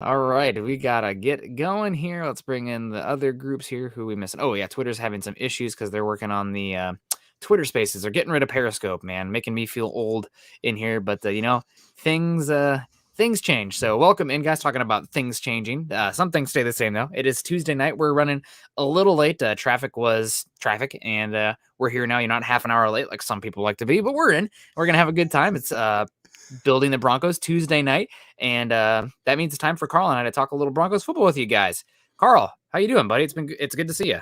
All right, we gotta get going here. Let's bring in the other groups here who we missing. Oh yeah, Twitter's having some issues because they're working on the Twitter Spaces. They're getting rid of Periscope, man, making me feel old in here. But things things change. So welcome in, guys. Talking about things changing. Some things stay the same though. It is Tuesday night. We're running a little late. Traffic was traffic, and we're here now. You're not half an hour late like some people like to be, but we're in. We're gonna have a good time. It's building the Broncos Tuesday night. And that means it's time for Carl and I to talk a little Broncos football with you guys. Carl, how you doing, buddy? It's good to see you.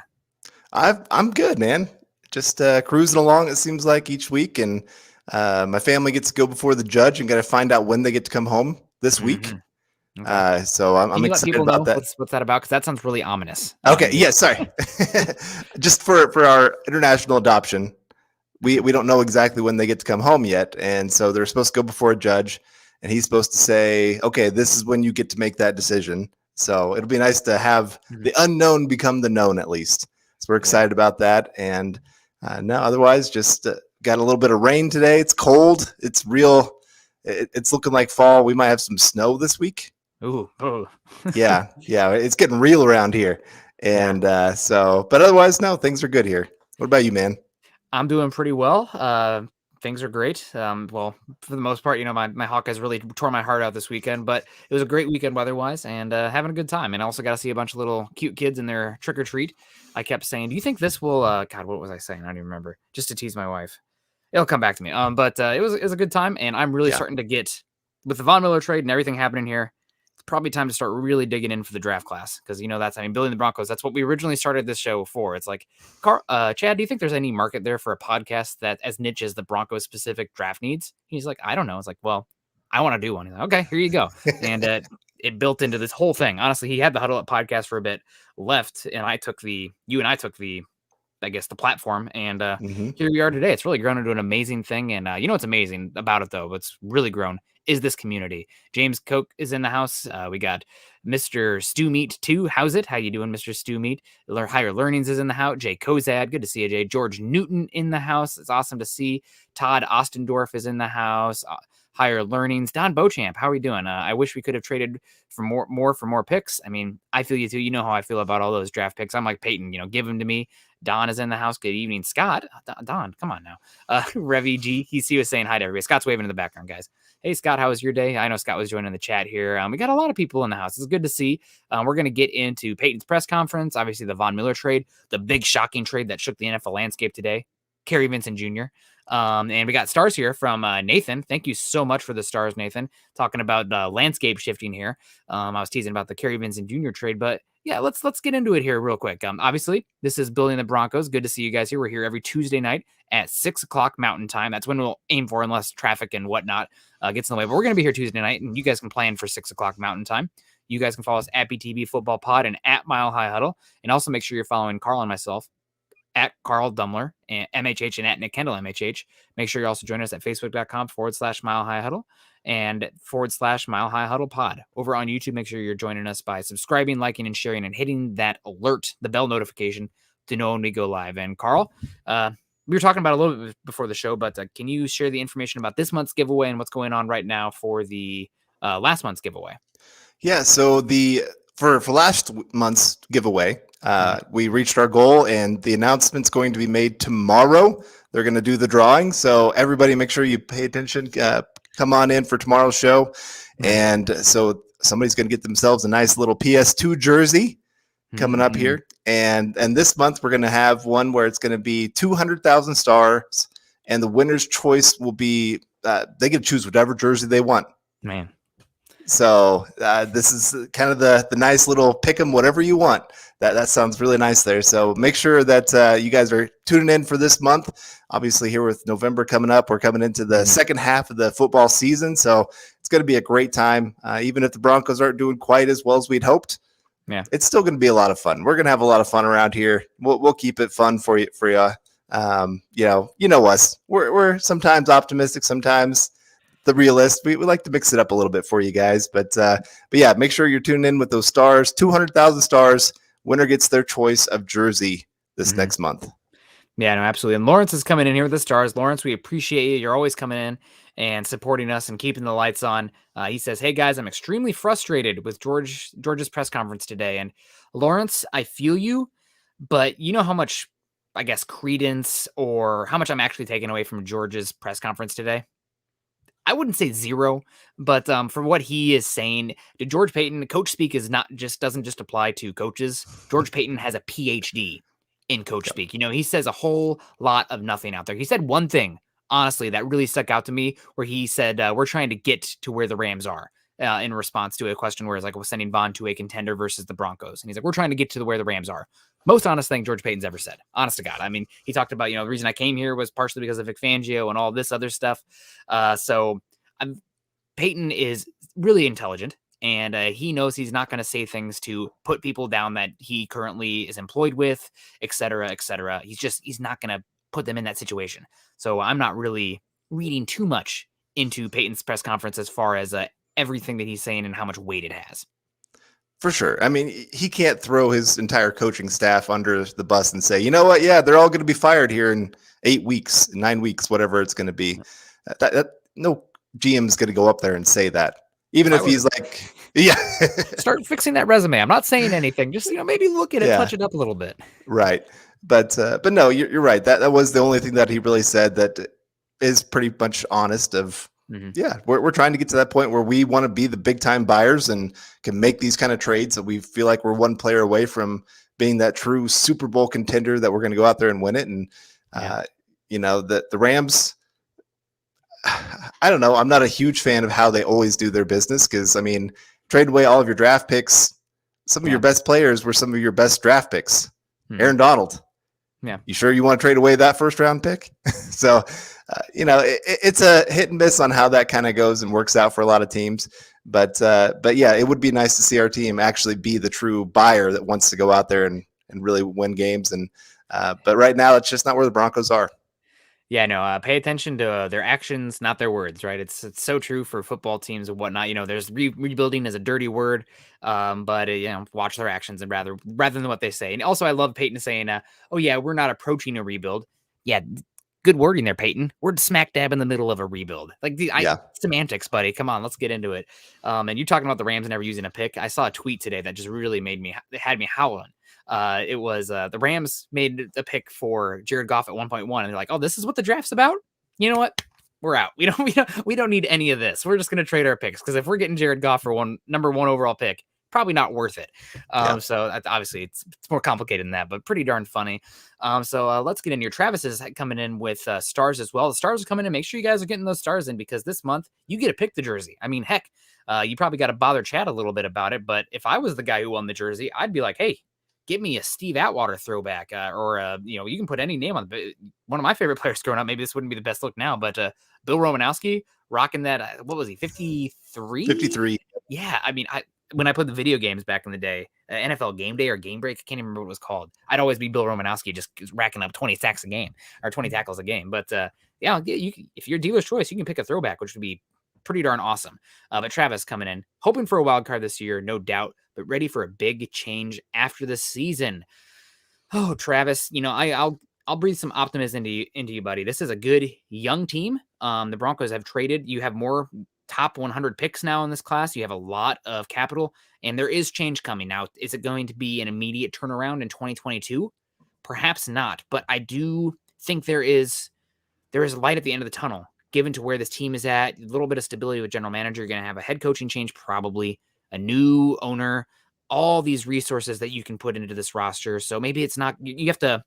I'm good, man. Just cruising along. It seems like each week, and my family gets to go before the judge and got to find out when they get to come home this week. Okay. So I'm Can you let excited people about know that. what's that about? Because that sounds really ominous. Okay, yeah, sorry. Just for our international adoption, we don't know exactly when they get to come home yet, and so they're supposed to go before a judge, and he's supposed to say, "Okay, this is when you get to make that decision." So it'll be nice to have the unknown become the known at least. So we're excited about that, and no, otherwise just got a little bit of rain today. It's cold. It's real. It's looking like fall. We might have some snow this week. Ooh. yeah, it's getting real around here, and but otherwise, no, things are good here. What about you, man? I'm doing pretty well. Things are great. Well, for the most part, my Hawkeyes really tore my heart out this weekend, but it was a great weekend weather-wise and having a good time. And I also got to see a bunch of little cute kids in their trick-or-treat. I kept saying, do you think this will, God, what was I saying? I don't even remember. Just to tease my wife. It'll come back to me. But it was a good time, and I'm really starting to get, with the Von Miller trade and everything happening here, it's probably time to start really digging in for the draft class because building the Broncos. That's what we originally started this show for. It's like, Chad, do you think there's any market there for a podcast that as niche as the Broncos specific draft needs? He's like, I don't know. It's like, well, I want to do one. He's like, okay, here you go. And it built into this whole thing. Honestly, he had the Huddle Up podcast for a bit left, and you and I took the, I guess, the platform, and here we are today. It's really grown into an amazing thing, and what's amazing about it though? What's really grown is this community. James Koch is in the house. We got Mr. Stew Meat too. How's it? How you doing, Mr. Stew Meat? Higher Learnings is in the house. Jay Kozad, good to see you, Jay. George Newton in the house. It's awesome to see. Todd Ostendorf is in the house. Higher Learnings. Don Beauchamp, how are we doing? I wish we could have traded for more picks. I mean, I feel you too. You know how I feel about all those draft picks. I'm like Paton, give them to me. Don is in the house. Good evening, Scott. Don, come on now. Revy G, he was saying hi to everybody. Scott's waving in the background, guys. Hey, Scott, how was your day? I know Scott was joining the chat here. We got a lot of people in the house. It's good to see. We're going to get into Peyton's press conference, obviously the Von Miller trade, the big shocking trade that shook the NFL landscape today, Kerry Vincent Jr., and we got stars here from Nathan. Thank you so much for the stars, Nathan. Talking about landscape shifting here. I was teasing about the Kerry Vincent Jr. trade, but yeah, let's get into it here real quick. Obviously, this is Building the Broncos. Good to see you guys here. We're here every Tuesday night at 6 o'clock Mountain Time. That's when we'll aim for, unless traffic and whatnot gets in the way. But we're going to be here Tuesday night, and you guys can plan for 6 o'clock Mountain Time. You guys can follow us at BTB Football Pod and at Mile High Huddle, and also make sure you're following Carl and myself at Carl Dumler and MHH and at Nick Kendell MHH. Make sure you also join us at facebook.com/Mile High Huddle and /Mile High Huddle Pod. Over on YouTube, make sure you're joining us by subscribing, liking, and sharing, and hitting that alert, the bell notification, to know when we go live. And Carl, we were talking about a little bit before the show, but can you share the information about this month's giveaway and what's going on right now for the last month's giveaway? Yeah, so for last month's giveaway, we reached our goal, and the announcement's going to be made tomorrow. They're going to do the drawing, so everybody make sure you pay attention. Come on in for tomorrow's show, and so somebody's going to get themselves a nice little PS2 jersey coming up here. And this month we're going to have one where it's going to be 200,000 stars, and the winner's choice will be they get to choose whatever jersey they want. Man. So this is kind of the nice little pick 'em whatever you want. That sounds really nice there. So make sure that you guys are tuning in for this month. Obviously, here with November coming up, we're coming into the second half of the football season. So it's going to be a great time. Even if the Broncos aren't doing quite as well as we'd hoped, it's still going to be a lot of fun. We're going to have a lot of fun around here. We'll keep it fun for you. You know us. We're sometimes optimistic, sometimes the realist. We like to mix it up a little bit for you guys, but yeah, make sure you're tuning in with those stars. 200,000 stars. Winner gets their choice of jersey this next month. Yeah, no, absolutely. And Lawrence is coming in here with the stars. Lawrence, we appreciate you. You're always coming in and supporting us and keeping the lights on. He says, "Hey guys, I'm extremely frustrated with George's press conference today." And Lawrence, I feel you, but you know how much, I guess, credence or how much I'm actually taking away from George's press conference today. I wouldn't say zero, but for what he is saying, to George Payton, coach speak is not just doesn't just apply to coaches. George Payton has a PhD in coach Yep. speak. You know, he says a whole lot of nothing out there. He said one thing, honestly, that really stuck out to me, where he said, "We're trying to get to where the Rams are." In response to a question where it's like, "We're sending Vaughn to a contender versus the Broncos," and he's like, "We're trying to get to where the Rams are." Most honest thing George Payton's ever said. Honest to God. I mean, he talked about, the reason I came here was partially because of Vic Fangio and all this other stuff. So I'm Peyton is really intelligent, and he knows he's not going to say things to put people down that he currently is employed with, et cetera, et cetera. He's not going to put them in that situation. So I'm not really reading too much into Peyton's press conference as far as everything that he's saying and how much weight it has. For sure. I mean, he can't throw his entire coaching staff under the bus and say, you know what? Yeah, they're all going to be fired here in 8 weeks, 9 weeks, whatever it's going to be. No GM's going to go up there and say that, even if he's like, yeah, start fixing that resume. I'm not saying anything. Just maybe look at it, touch it up a little bit. Right. But no, you're right. That was the only thing that he really said that is pretty much honest. Of yeah, we're trying to get to that point where we want to be the big time buyers and can make these kind of trades that we feel like we're one player away from being that true Super Bowl contender that we're going to go out there and win it. And the Rams, I don't know. I'm not a huge fan of how they always do their business, because I mean, trade away all of your draft picks. Some of your best players were some of your best draft picks. Aaron Donald. Yeah. You sure you want to trade away that first round pick? So, it's a hit and miss on how that kind of goes and works out for a lot of teams. But yeah, it would be nice to see our team actually be the true buyer that wants to go out there and really win games. And but right now, it's just not where the Broncos are. Yeah, no, pay attention to their actions, not their words, right? It's so true for football teams and whatnot. There's rebuilding is a dirty word, but watch their actions and rather than what they say. And also, I love Peyton saying, "Oh yeah, we're not approaching a rebuild." Yeah, good wording there, Peyton. We're smack dab in the middle of a rebuild. Semantics, buddy. Come on, let's get into it. And you talking about the Rams never using a pick? I saw a tweet today that just really had me howling. It was the Rams made a pick for Jared Goff at 1.1, and they're like, "Oh, this is what the draft's about." You know what? We're out. We don't need any of this. We're just going to trade our picks, because if we're getting Jared Goff for number one overall pick, probably not worth it. So obviously it's more complicated than that, but pretty darn funny. So let's get in here. Travis is coming in with stars as well. The stars are coming in. Make sure you guys are getting those stars in, because this month you get to pick the jersey. I mean, heck, you probably got to bother Chad a little bit about it. But if I was the guy who won the jersey, I'd be like, hey, give me a Steve Atwater throwback, or you can put any name on it. One of my favorite players growing up. Maybe this wouldn't be the best look now, but Bill Romanowski rocking that. What was he? 53. 53. Yeah, I mean, when I played the video games back in the day, NFL Game Day or Game Break, I can't even remember what it was called. I'd always be Bill Romanowski, just racking up 20 sacks a game or 20 tackles a game. But if you're dealer's choice, you can pick a throwback, which would be pretty darn awesome. But Travis coming in, hoping for a wild card this year, no doubt, but ready for a big change after the season. Oh, Travis, I'll breathe some optimism into you, buddy. This is a good young team. The Broncos have traded. You have more top 100 picks now in this class. You have a lot of capital, and there is change coming. Now, is it going to be an immediate turnaround in 2022? Perhaps not, but I do think there is light at the end of the tunnel, given to where this team is at. A little bit of stability with general manager. You're going to have a head coaching change, probably a new owner, all these resources that you can put into this roster. So maybe it's not, you have to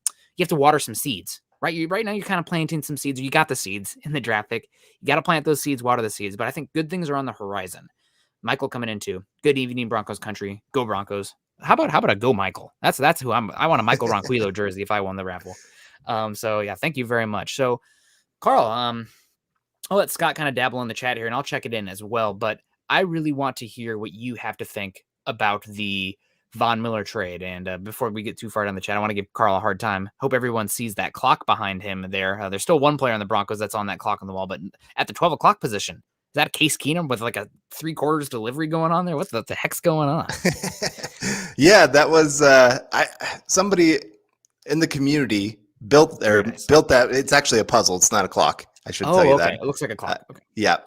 water some seeds, right? Right now you're kind of planting some seeds. You got the seeds in the draft pick. You got to plant those seeds, water the seeds, but I think good things are on the horizon. Michael coming in too. Good evening, Broncos country. Go Broncos. How about a go Michael? That's who I want a Michael Ronquillo jersey if I won the raffle. So yeah, thank you very much. So Carl, I'll let Scott kind of dabble in the chat here, and I'll check it in as well. But I really want to hear what you have to think about the Von Miller trade. And before we get too far down the chat, I want to give Carl a hard time. Hope everyone sees that clock behind him there. There's still one player on the Broncos that's on that clock on the wall, but at the 12 o'clock position, is that Case Keenum with like a 3/4 delivery going on there? What the heck's going on? Yeah, that was somebody in the community built Very or nice. built that. It's actually a puzzle. It's not a clock. I should tell you okay. that. It looks like a clock. Okay. Yeah.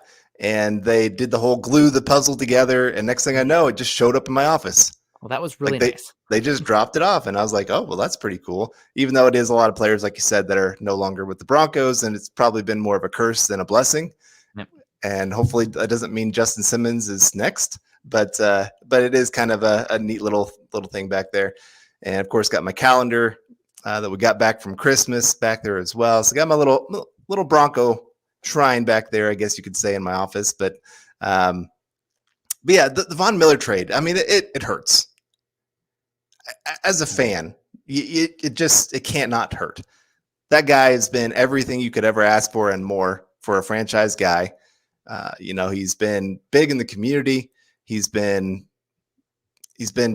And they did the whole glue the puzzle together. And next thing I know, it just showed up in my office. Well, that was Like really nice. they just dropped it off. And I was like, oh, well, that's pretty cool. Even though it is a lot of players, like you said, that are no longer with the Broncos. And it's probably been more of a curse than a blessing. Yep. And hopefully that doesn't mean Justin Simmons is next. But it is kind of a neat little thing back there. And of course, got my calendar that we got back from Christmas back there as well. So I got my little Bronco shrine back there, I guess you could say, in my office. But yeah, the Von Miller trade, I mean, it hurts. As a fan, it can't not hurt. That guy has been everything you could ever ask for and more for a franchise guy. He's been big in the community. He's been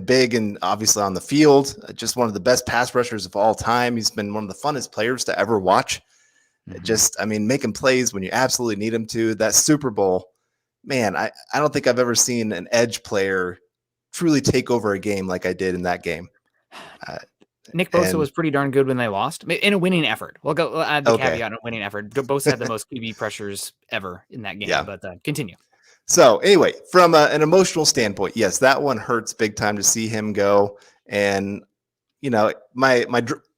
big and obviously on the field, just one of the best pass rushers of all time. He's been one of the funnest players to ever watch. Making plays when you absolutely need him to. That Super Bowl, man, I don't think I've ever seen an edge player truly take over a game like I did in that game. Nick Bosa was pretty darn good when they lost in a winning effort. We'll add the caveat on a winning effort. Bosa had the most QB pressures ever in that game, but continue. So anyway, from an emotional standpoint, yes, that one hurts big time to see him go. And, my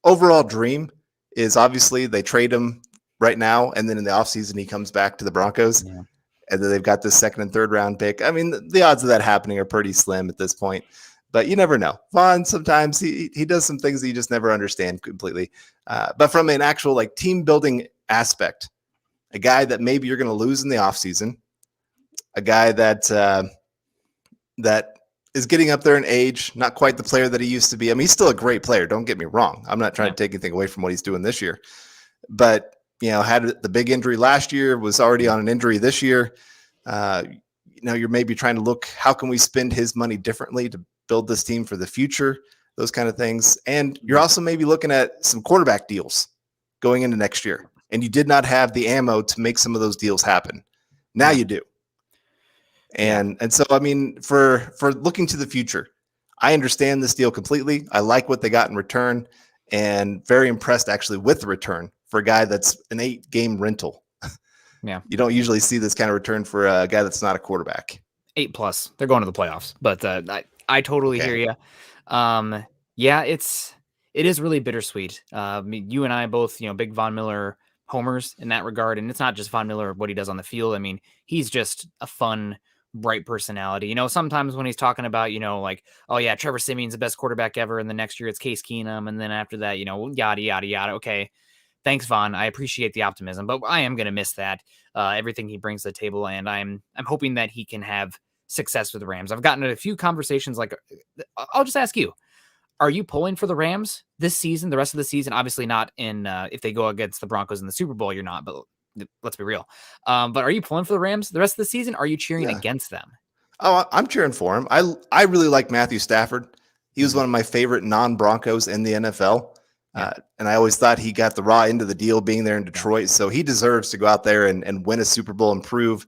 overall dream is obviously they trade him right now. And then in the offseason, he comes back to the Broncos. Yeah. And then they've got this second and third round pick. I mean, the odds of that happening are pretty slim at this point. But you never know. Vaughn, sometimes he does some things that you just never understand completely. But from an actual team building aspect, a guy that maybe you're going to lose in the offseason, a guy that is getting up there in age, not quite the player that he used to be. I mean, he's still a great player. Don't get me wrong. I'm not trying to take anything away from what he's doing this year. But, had the big injury last year, was already on an injury this year. You're maybe trying to look, how can we spend his money differently to build this team for the future, those kind of things. And you're also maybe looking at some quarterback deals going into next year. And you did not have the ammo to make some of those deals happen. Now you do. And so, I mean, for looking to the future, I understand this deal completely. I like what they got in return and very impressed actually with the return for a guy that's an 8-game rental. Yeah. You don't usually see this kind of return for a guy that's not a quarterback. 8+. They're going to the playoffs, but I totally hear you. It is really bittersweet. You and I both, big Von Miller homers in that regard. And it's not just Von Miller, what he does on the field. I mean, he's just a fun, bright personality. Sometimes when he's talking about, oh yeah, Trevor Siemian's the best quarterback ever. And the next year it's Case Keenum. And then after that, yada, yada, yada. Okay. Thanks, Von. I appreciate the optimism, but I am going to miss that, everything he brings to the table. And I'm hoping that he can have success with the Rams. I've gotten a few conversations. I'll just ask you, are you pulling for the Rams this season, the rest of the season? Obviously not in, if they go against the Broncos in the Super Bowl, you're not, but let's be real. But are you pulling for the Rams the rest of the season? Are you cheering against them? Oh, I'm cheering for him. I really like Matthew Stafford. He was one of my favorite non-Broncos in the NFL. And I always thought he got the raw end of the deal being there in Detroit. So he deserves to go out there and win a Super Bowl and prove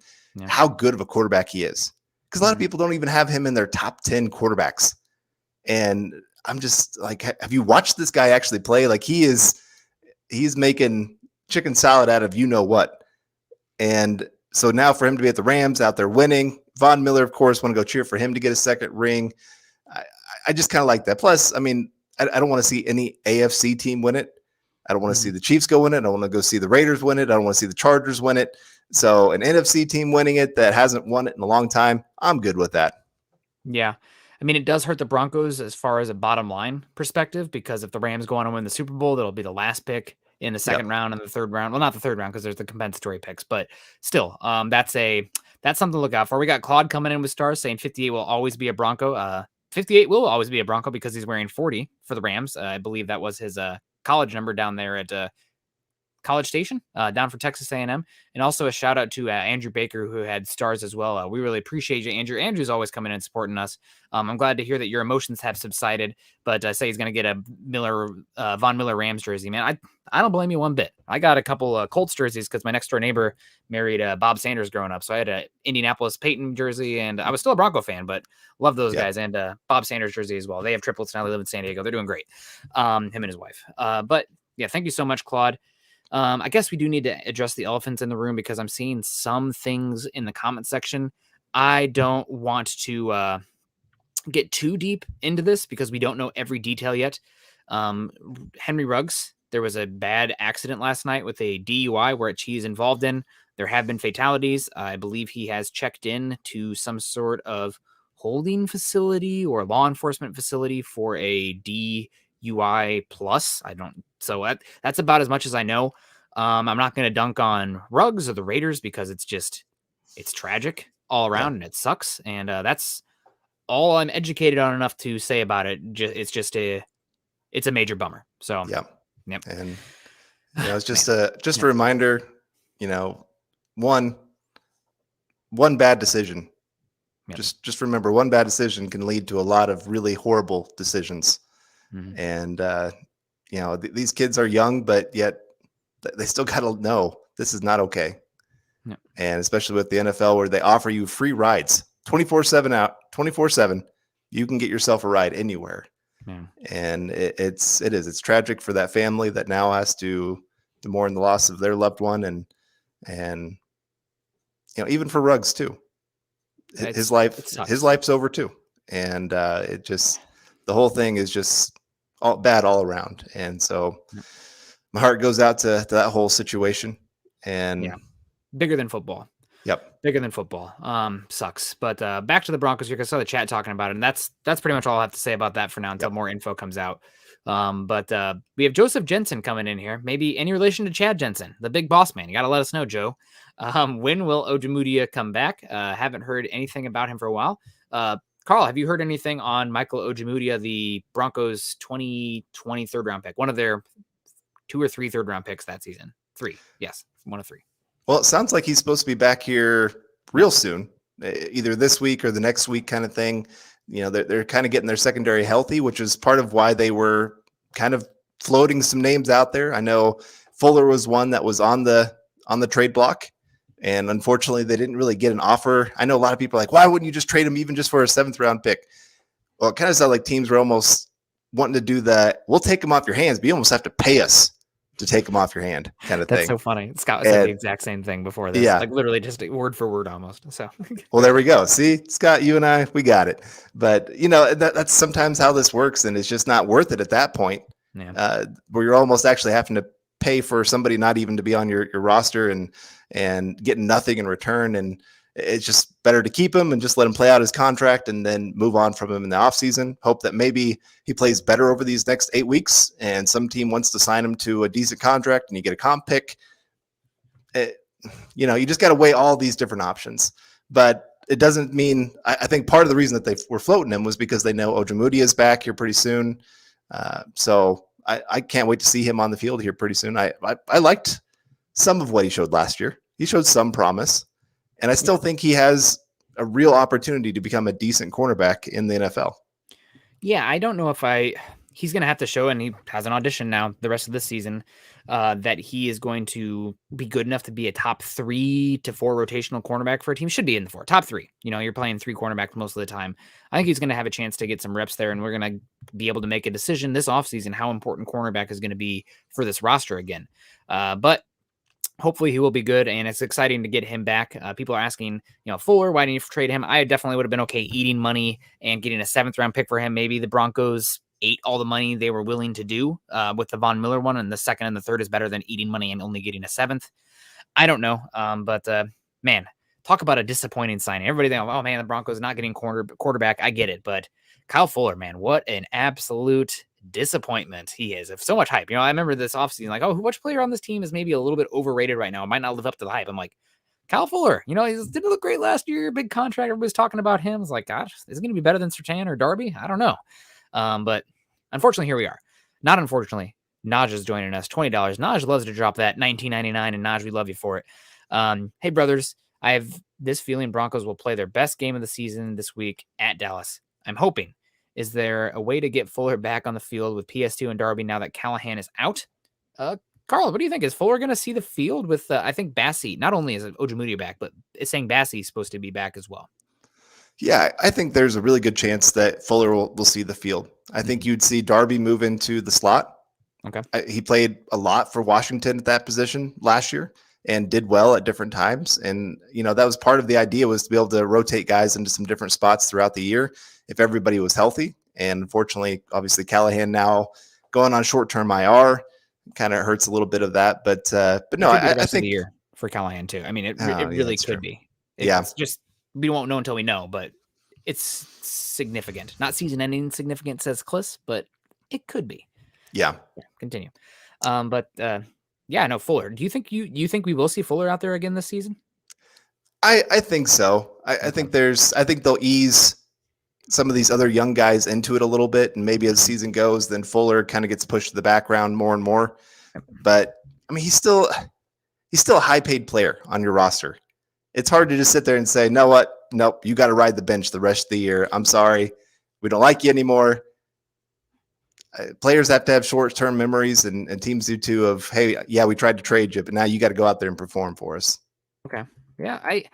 how good of a quarterback he is. Because a lot of people don't even have him in their top 10 quarterbacks. And I'm just like, have you watched this guy actually play? He's making chicken salad out of what. And so now for him to be at the Rams out there winning, Von Miller, of course, want to go cheer for him to get a second ring. I just kind of like that. Plus, I mean, I don't want to see any AFC team win it. I don't want to see the Chiefs go win it. I don't want to go see the Raiders win it. I don't want to see the Chargers win it. So an NFC team winning it that hasn't won it in a long time, I'm good with that. Yeah. I mean, it does hurt the Broncos as far as a bottom line perspective, because if the Rams go on and win the Super Bowl, that'll be the last pick in the second round and the third round. Well, not the third round because there's the compensatory picks, but still, that's something to look out for. We got Claude coming in with stars saying 58 will always be a Bronco. 58 will always be a Bronco because he's wearing 40 for the Rams. I believe that was his college number down there at College Station down for Texas A&M. And also a shout out to Andrew Baker, who had stars as well. We really appreciate you, Andrew. Andrew's always coming in and supporting us. I'm glad to hear that your emotions have subsided, but say he's going to get a Von Miller Rams jersey, man. I don't blame you one bit. I got a couple Colts jerseys because my next door neighbor married Bob Sanders growing up. So I had a Indianapolis Paton jersey, and I was still a Bronco fan, but love those guys. And Bob Sanders jersey as well. They have triplets now. They live in San Diego. They're doing great. Him and his wife. But yeah, thank you so much, Claude. I guess we do need to address the elephant in the room because I'm seeing some things in the comment section. I don't want to get too deep into this because we don't know every detail yet. Henry Ruggs, there was a bad accident last night with a DUI where he is involved in. There have been fatalities. I believe he has checked in to some sort of holding facility or law enforcement facility for a DUI plus. That's about as much as I know. I'm not going to dunk on Ruggs or the Raiders because it's tragic all around and it sucks. And that's all I'm educated on enough to say about it. It's a major bummer. So yeah. Yep. And it's just a reminder, one bad decision. Yep. Just remember, one bad decision can lead to a lot of really horrible decisions. Mm-hmm. And these kids are young, but yet they still got to know this is not okay. Yep. And especially with the NFL where they offer you free rides 24/7, you can get yourself a ride anywhere. Yeah. And it's tragic for that family that now has to mourn the loss of their loved one, and even for Ruggs too. His life's over too, and the whole thing is just all bad all around. And so my heart goes out to that whole situation. And bigger than football. Yep. Bigger than football. Sucks. But back to the Broncos here, because I saw the chat talking about it, and that's pretty much all I have to say about that for now until more info comes out. But we have Joseph Jensen coming in here. Maybe any relation to Chad Jensen, the big boss man. You got to let us know, Joe. When will Ojemudia come back? Haven't heard anything about him for a while. Carl, have you heard anything on Michael Ojemudia, the Broncos 2020 third round pick? One of their 2 or 3 third round picks that season. 3. Yes, 1 of 3. Well, it sounds like he's supposed to be back here real soon, either this week or the next week kind of thing. They're kind of getting their secondary healthy, which is part of why they were kind of floating some names out there. I know Fuller was one that was on the trade block, and unfortunately they didn't really get an offer. I know a lot of people are like, why wouldn't you just trade him even just for a 7th round pick? Well, it kind of sounded like teams were almost wanting to do that. We'll take him off your hands, but you almost have to pay us to take them off your hand kind of thing. That's so funny. Scott said the exact same thing before this. Yeah. Like literally just word for word almost. So well, there we go. See, Scott, you and I, we got it. But that's sometimes how this works, and it's just not worth it at that point. Yeah. Where you're almost actually having to pay for somebody not even to be on your roster and getting nothing in return. And it's just better to keep him and just let him play out his contract and then move on from him in the offseason. Hope that maybe he plays better over these next 8 weeks and some team wants to sign him to a decent contract and you get a comp pick. You just got to weigh all these different options. But it doesn't mean – I think part of the reason that they were floating him was because they know Ojemudia is back here pretty soon. So I can't wait to see him on the field here pretty soon. I liked some of what he showed last year. He showed some promise. And I still think he has a real opportunity to become a decent cornerback in the NFL. Yeah, I don't know if he's going to have to show, and he has an audition now the rest of this season, that he is going to be good enough to be a top 3 to 4 rotational cornerback for a team. Should be in the 4, top 3. You're playing 3 cornerbacks most of the time. I think he's going to have a chance to get some reps there, and we're going to be able to make a decision this offseason how important cornerback is going to be for this roster again. But hopefully he will be good, and it's exciting to get him back. People are asking, Fuller, why didn't you trade him? I definitely would have been okay eating money and getting a 7th round pick for him. Maybe the Broncos ate all the money they were willing to do with the Von Miller one, and the 2nd and the 3rd is better than eating money and only getting a 7th. I don't know, but man, talk about a disappointing signing. Everybody think, oh man, the Broncos not getting quarterback. I get it, but Kyle Fuller, man, what an absolute disappointment he is. Of so much hype. I remember this offseason, like, oh, which player on this team is maybe a little bit overrated right now? It might not live up to the hype. I'm like, Kyle Fuller, he didn't look great last year. Big contract. Everybody's talking about him. It's like, gosh, is it going to be better than Surtain or Darby? I don't know. But unfortunately, here we are. Not unfortunately, Naj is joining us. $20. Naj loves to drop that $19.99, and Naj, we love you for it. Hey, brothers, I have this feeling Broncos will play their best game of the season this week at Dallas. I'm hoping. Is there a way to get Fuller back on the field with PS2 and Darby now that Callahan is out? Carl, what do you think? Is Fuller going to see the field with, I think, Bassie? Not only is Ojemudia back, but it's saying Bassie's supposed to be back as well. Yeah, I think there's a really good chance that Fuller will see the field. I think you'd see Darby move into the slot Okay. He played a lot for Washington at that position last year and did well at different times. And, that was part of the idea, was to be able to rotate guys into some different spots throughout the year if everybody was healthy. And unfortunately, obviously, Callahan now going on short-term IR kind of hurts a little bit of that. But no, It could be the I rest of the think year for Callahan too. I mean, it yeah, really that's could true. be. Yeah. It's just, we won't know until we know, but it's significant. Not season-ending significant, says Kliss, but it could be. Yeah. Continue. No, Fuller. Do you think you think we will see Fuller out there again this season? I think so. I think they'll ease some of these other young guys into it a little bit, and maybe as the season goes, then Fuller kind of gets pushed to the background more and more. But I mean, he's still a high-paid player on your roster. It's hard to just sit there and say, "No, what? Nope, you got to ride the bench the rest of the year. I'm sorry, we don't like you anymore." Players have to have short-term memories, and teams do too. Of, hey, yeah, we tried to trade you, but now you got to go out there and perform for us. Okay. Yeah, I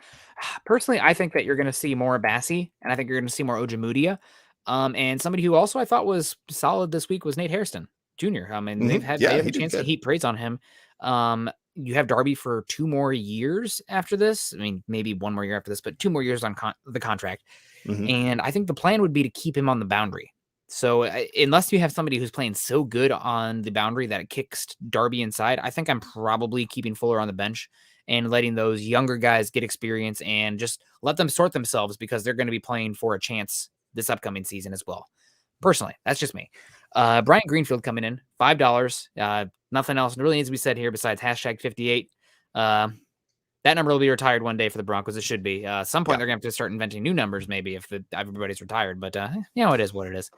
personally, I think that you're going to see more Bassi, and I think you're going to see more Ojemudia. And somebody who also I thought was solid this week was Nate Hairston Jr. I mean, they have a chance to heap praise on him. You have Darby for 2 more years after this. I mean, maybe 1 more year after this, but 2 more years on the contract. And I think the plan would be to keep him on the boundary. So unless you have somebody who's playing so good on the boundary that it kicks Darby inside, I think I'm probably keeping Fuller on the bench and letting those younger guys get experience and just let them sort themselves, because they're going to be playing for a chance this upcoming season as well. Personally, that's just me. Brian Greenfield coming in, $5. Nothing else really needs to be said here besides #58. That number will be retired one day for the Broncos. It should be. Some point they're going to have to start inventing new numbers, maybe, if everybody's retired. But, it is what it is.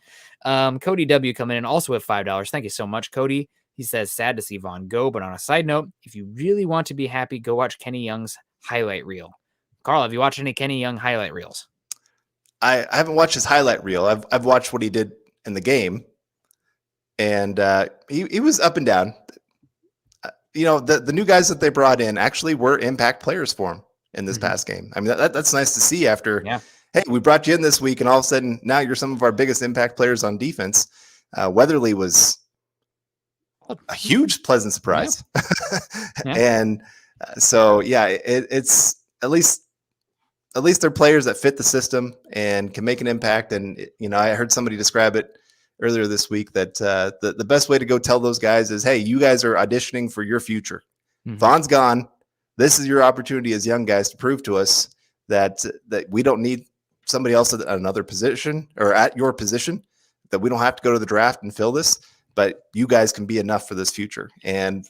Cody W. coming in also with $5. Thank you so much, Cody. He says, sad to see Vaughn go, but on a side note, if you really want to be happy, go watch Kenny Young's highlight reel. Carl, have you watched any Kenny Young highlight reels? I haven't watched his highlight reel. I've watched what he did in the game, and he was up and down. The new guys that they brought in actually were impact players for him in this past game. I mean, that's nice to see after, hey, we brought you in this week, and all of a sudden now you're some of our biggest impact players on defense. Weatherly was a huge pleasant surprise. And so, it's at least they're players that fit the system and can make an impact. And, I heard somebody describe it earlier this week that the best way to go tell those guys is, hey, you guys are auditioning for your future. Vaughn's gone. This is your opportunity as young guys to prove to us that we don't need somebody else at another position or at your position, that we don't have to go to the draft and fill this, but you guys can be enough for this future. And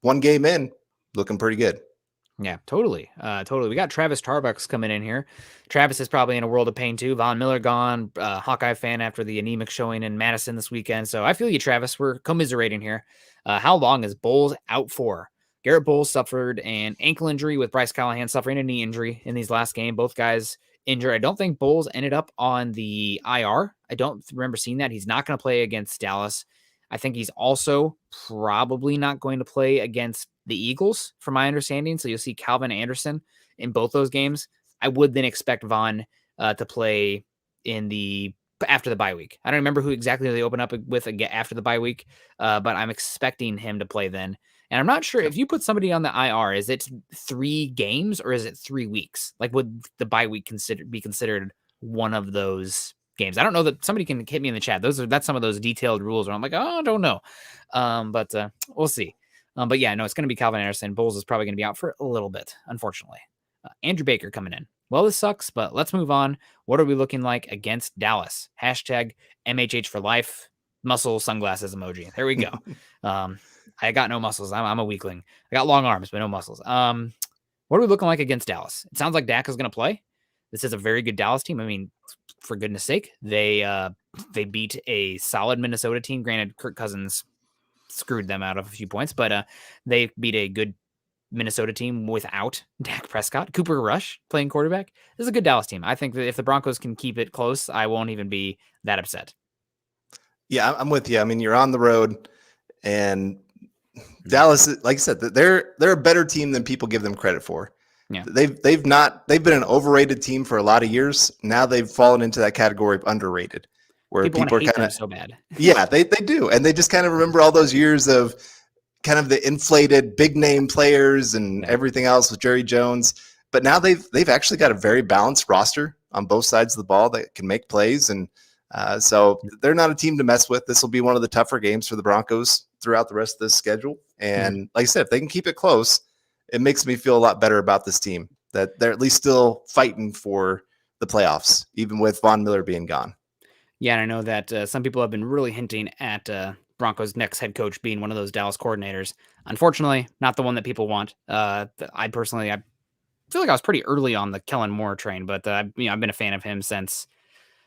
1 game in, looking pretty good. Yeah, totally. We got Travis Tarbucks coming in here. Travis is probably in a world of pain too. Von Miller gone, Hawkeye fan after the anemic showing in Madison this weekend. So I feel you, Travis. We're commiserating here. How long is Bowles out for? Garrett Bowles suffered an ankle injury, with Bryce Callahan suffering a knee injury in these last game. Both guys injured. I don't think Bowles ended up on the IR. I don't remember seeing that. He's not going to play against Dallas. I think he's also probably not going to play against the Eagles, from my understanding. So you'll see Calvin Anderson in both those games. I would then expect Vaughn to play after the bye week. I don't remember who exactly they open up with after the bye week, but I'm expecting him to play then. And I'm not sure if you put somebody on the IR, is it 3 games or is it 3 weeks? Like, would the bye week be considered one of those games? I don't know. That somebody can hit me in the chat. That's some of those detailed rules where I'm like, oh, I don't know. But we'll see. But yeah, no, it's going to be Calvin Anderson. Bowles is probably going to be out for a little bit, unfortunately. Andrew Baker coming in. Well, this sucks, but let's move on. What are we looking like against Dallas? #MHH for life. Muscle sunglasses emoji. There we go. I got no muscles. I'm a weakling. I got long arms, but no muscles. What are we looking like against Dallas? It sounds like Dak is going to play. This is a very good Dallas team. I mean, for goodness sake, they beat a solid Minnesota team. Granted, Kirk Cousins screwed them out of a few points, but they beat a good Minnesota team without Dak Prescott. Cooper Rush playing quarterback. This is a good Dallas team. I think that if the Broncos can keep it close, I won't even be that upset. Yeah, I'm with you. I mean, you're on the road, and Dallas, like I said, they're a better team than people give them credit for. Yeah, they've been an overrated team for a lot of years. Now they've fallen into that category of underrated. where People want people to are hate kind them of, so bad. yeah, they do. And they just kind of remember all those years of kind of the inflated big name players and Yeah. everything else with Jerry Jones. But now they've actually got a very balanced roster on both sides of the ball that can make plays. And so they're not a team to mess with. This will be one of the tougher games for the Broncos throughout the rest of this schedule. And like I said, if they can keep it close, it makes me feel a lot better about this team, that they're at least still fighting for the playoffs, even with Von Miller being gone. Yeah, and I know that some people have been really hinting at Broncos' next head coach being one of those Dallas coordinators. Unfortunately, not the one that people want. I personally, I feel like I was pretty early on the Kellen Moore train, but I've been a fan of him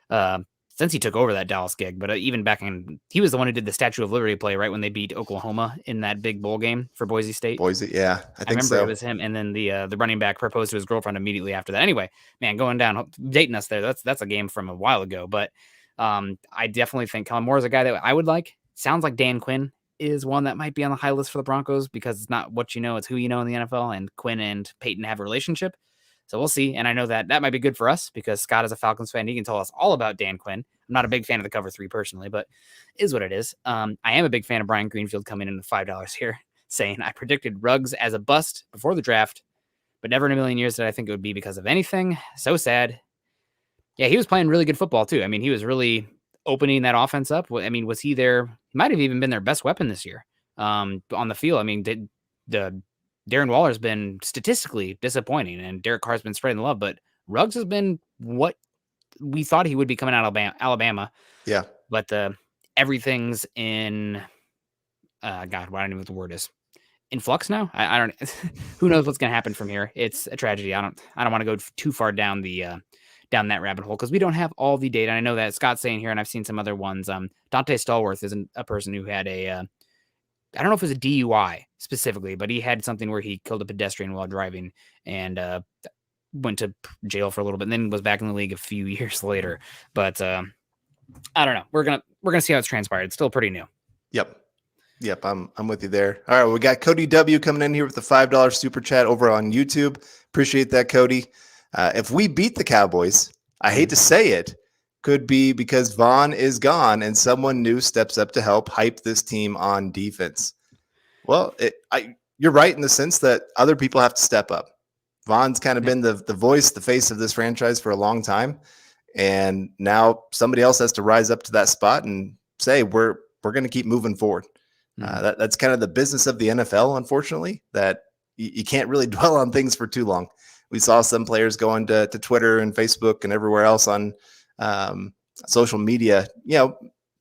uh, since he took over that Dallas gig. But even back in, he was the one who did the Statue of Liberty play right when they beat Oklahoma in that big bowl game for Boise State. Boise, yeah, I I think remember it so. was him, and then the running back proposed to his girlfriend immediately after that. Anyway, man, going down, dating us there. That's a game from a while ago, but I definitely think Kellen Moore is a guy that I would like. Sounds like Dan Quinn is one that might be on the high list for the Broncos because it's not what you know, it's who you know in the NFL, and Quinn and Peyton have a relationship. So we'll see. And I know that might be good for us because Scott is a Falcons fan. He can tell us all about Dan Quinn. I'm not a big fan of the cover 3 personally, but is what it is. I am a big fan of Brian Greenfield coming in with $5 here, saying I predicted Ruggs as a bust before the draft, but never in a million years did I think it would be because of anything. So sad. Yeah, he was playing really good football too. I mean, he was really opening that offense up. I mean, was he there? He might have even been their best weapon this year on the field. I mean, the Darren Waller's been statistically disappointing, and Derek Carr's been spreading the love, but Ruggs has been what we thought he would be coming out of Alabama. Yeah. But everything's in God, I don't even know what the word is. In flux now. I don't. Who knows what's going to happen from here? It's a tragedy. I don't want to go too far down down that rabbit hole because we don't have all the data. And I know that Scott's saying here, and I've seen some other ones. Dante Stallworth isn't a person who had a. I don't know if it was a DUI specifically, but he had something where he killed a pedestrian while driving and went to jail for a little bit, and then was back in the league a few years later. But I don't know. We're gonna see how it's transpired. It's still pretty new. Yep, I'm with you there. All right, we got Cody W coming in here with the $5 super chat over on YouTube. Appreciate that, Cody. If we beat the Cowboys, I hate to say it, could be because Vaughn is gone and someone new steps up to help hype this team on defense. Well, you're right in the sense that other people have to step up. Vaughn's kind of been the voice, the face of this franchise for a long time, and now somebody else has to rise up to that spot and say we're going to keep moving forward. That's kind of the business of the NFL, unfortunately, that you can't really dwell on things for too long. We saw some players going to Twitter and Facebook and everywhere else on social media,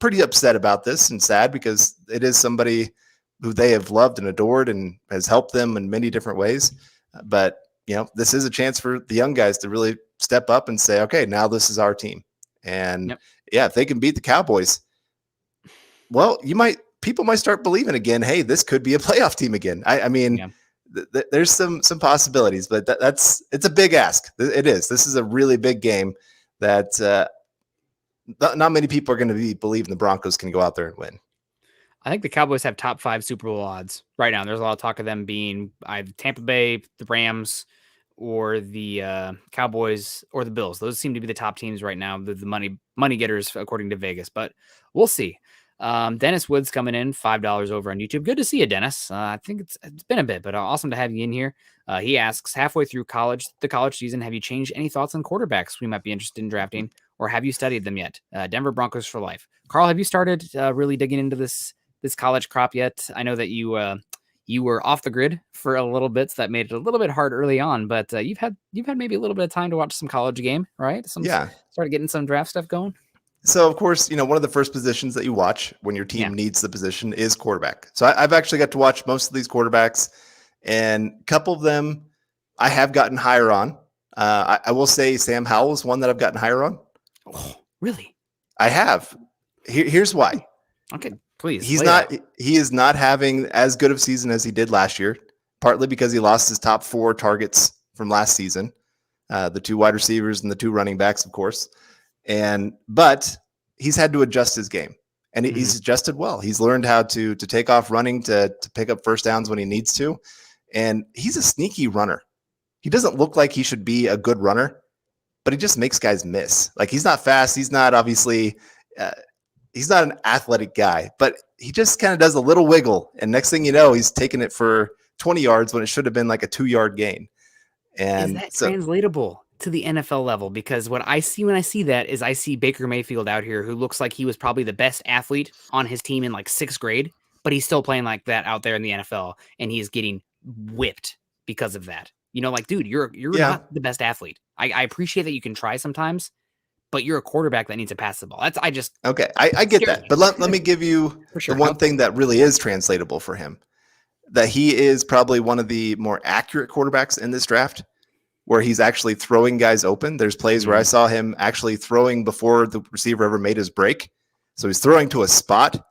pretty upset about this and sad because it is somebody who they have loved and adored and has helped them in many different ways. But, this is a chance for the young guys to really step up and say, okay, now this is our team. And if they can beat the Cowboys, well, people might start believing again, hey, this could be a playoff team again. I mean, there's some possibilities, but it's a big ask. It is. This is a really big game that not many people are going to be believing the Broncos can go out there and win. I think the Cowboys have top 5 Super Bowl odds right now. There's a lot of talk of them being either Tampa Bay, the Rams, or the Cowboys or the Bills. Those seem to be the top teams right now, the money getters according to Vegas. But we'll see. Dennis Woods coming in, $5 over on YouTube. Good to see you, Dennis. I think it's been a bit, but awesome to have you in here. He asks, halfway through the college season, have you changed any thoughts on quarterbacks we might be interested in drafting, or have you studied them yet? Denver Broncos for life. Carl, have you started really digging into this college crop yet? I know that you were off the grid for a little bit, so that made it a little bit hard early on, but you've had maybe a little bit of time to watch some college game, right? Started getting some draft stuff going. So, of course, one of the first positions that you watch when your team needs the position is quarterback. So I've actually got to watch most of these quarterbacks, and a couple of them I have gotten higher on. I will say Sam Howell is one that I've gotten higher on. Oh, really? I have. Here's why. Okay, please. He is not having as good of a season as he did last year, partly because he lost his top 4 targets from last season, the 2 wide receivers and the 2 running backs, of course. But he's had to adjust his game, and he's adjusted well. He's learned how to take off running, to pick up first downs when he needs to. And he's a sneaky runner. He doesn't look like he should be a good runner, but he just makes guys miss. Like, he's not fast. He's not obviously Uh, he's not an athletic guy, but he just kind of does a little wiggle. And next thing you know, he's taking it for 20 yards when it should have been like a 2-yard gain. Is And that so, translatable to the NFL level? Because what I see when I see that is I see Baker Mayfield out here who looks like he was probably the best athlete on his team in like 6th grade, but he's still playing like that out there in the NFL, and he is getting whipped because of that. Like, dude, you're yeah, not the best athlete. I appreciate that you can try sometimes, but you're a quarterback that needs to pass the ball. That's okay, I get scares that. me. But let me give you For the sure. one Nope. thing that really is translatable for him, that he is probably one of the more accurate quarterbacks in this draft, where he's actually throwing guys open. There's plays where I saw him actually throwing before the receiver ever made his break. So he's throwing to a spot,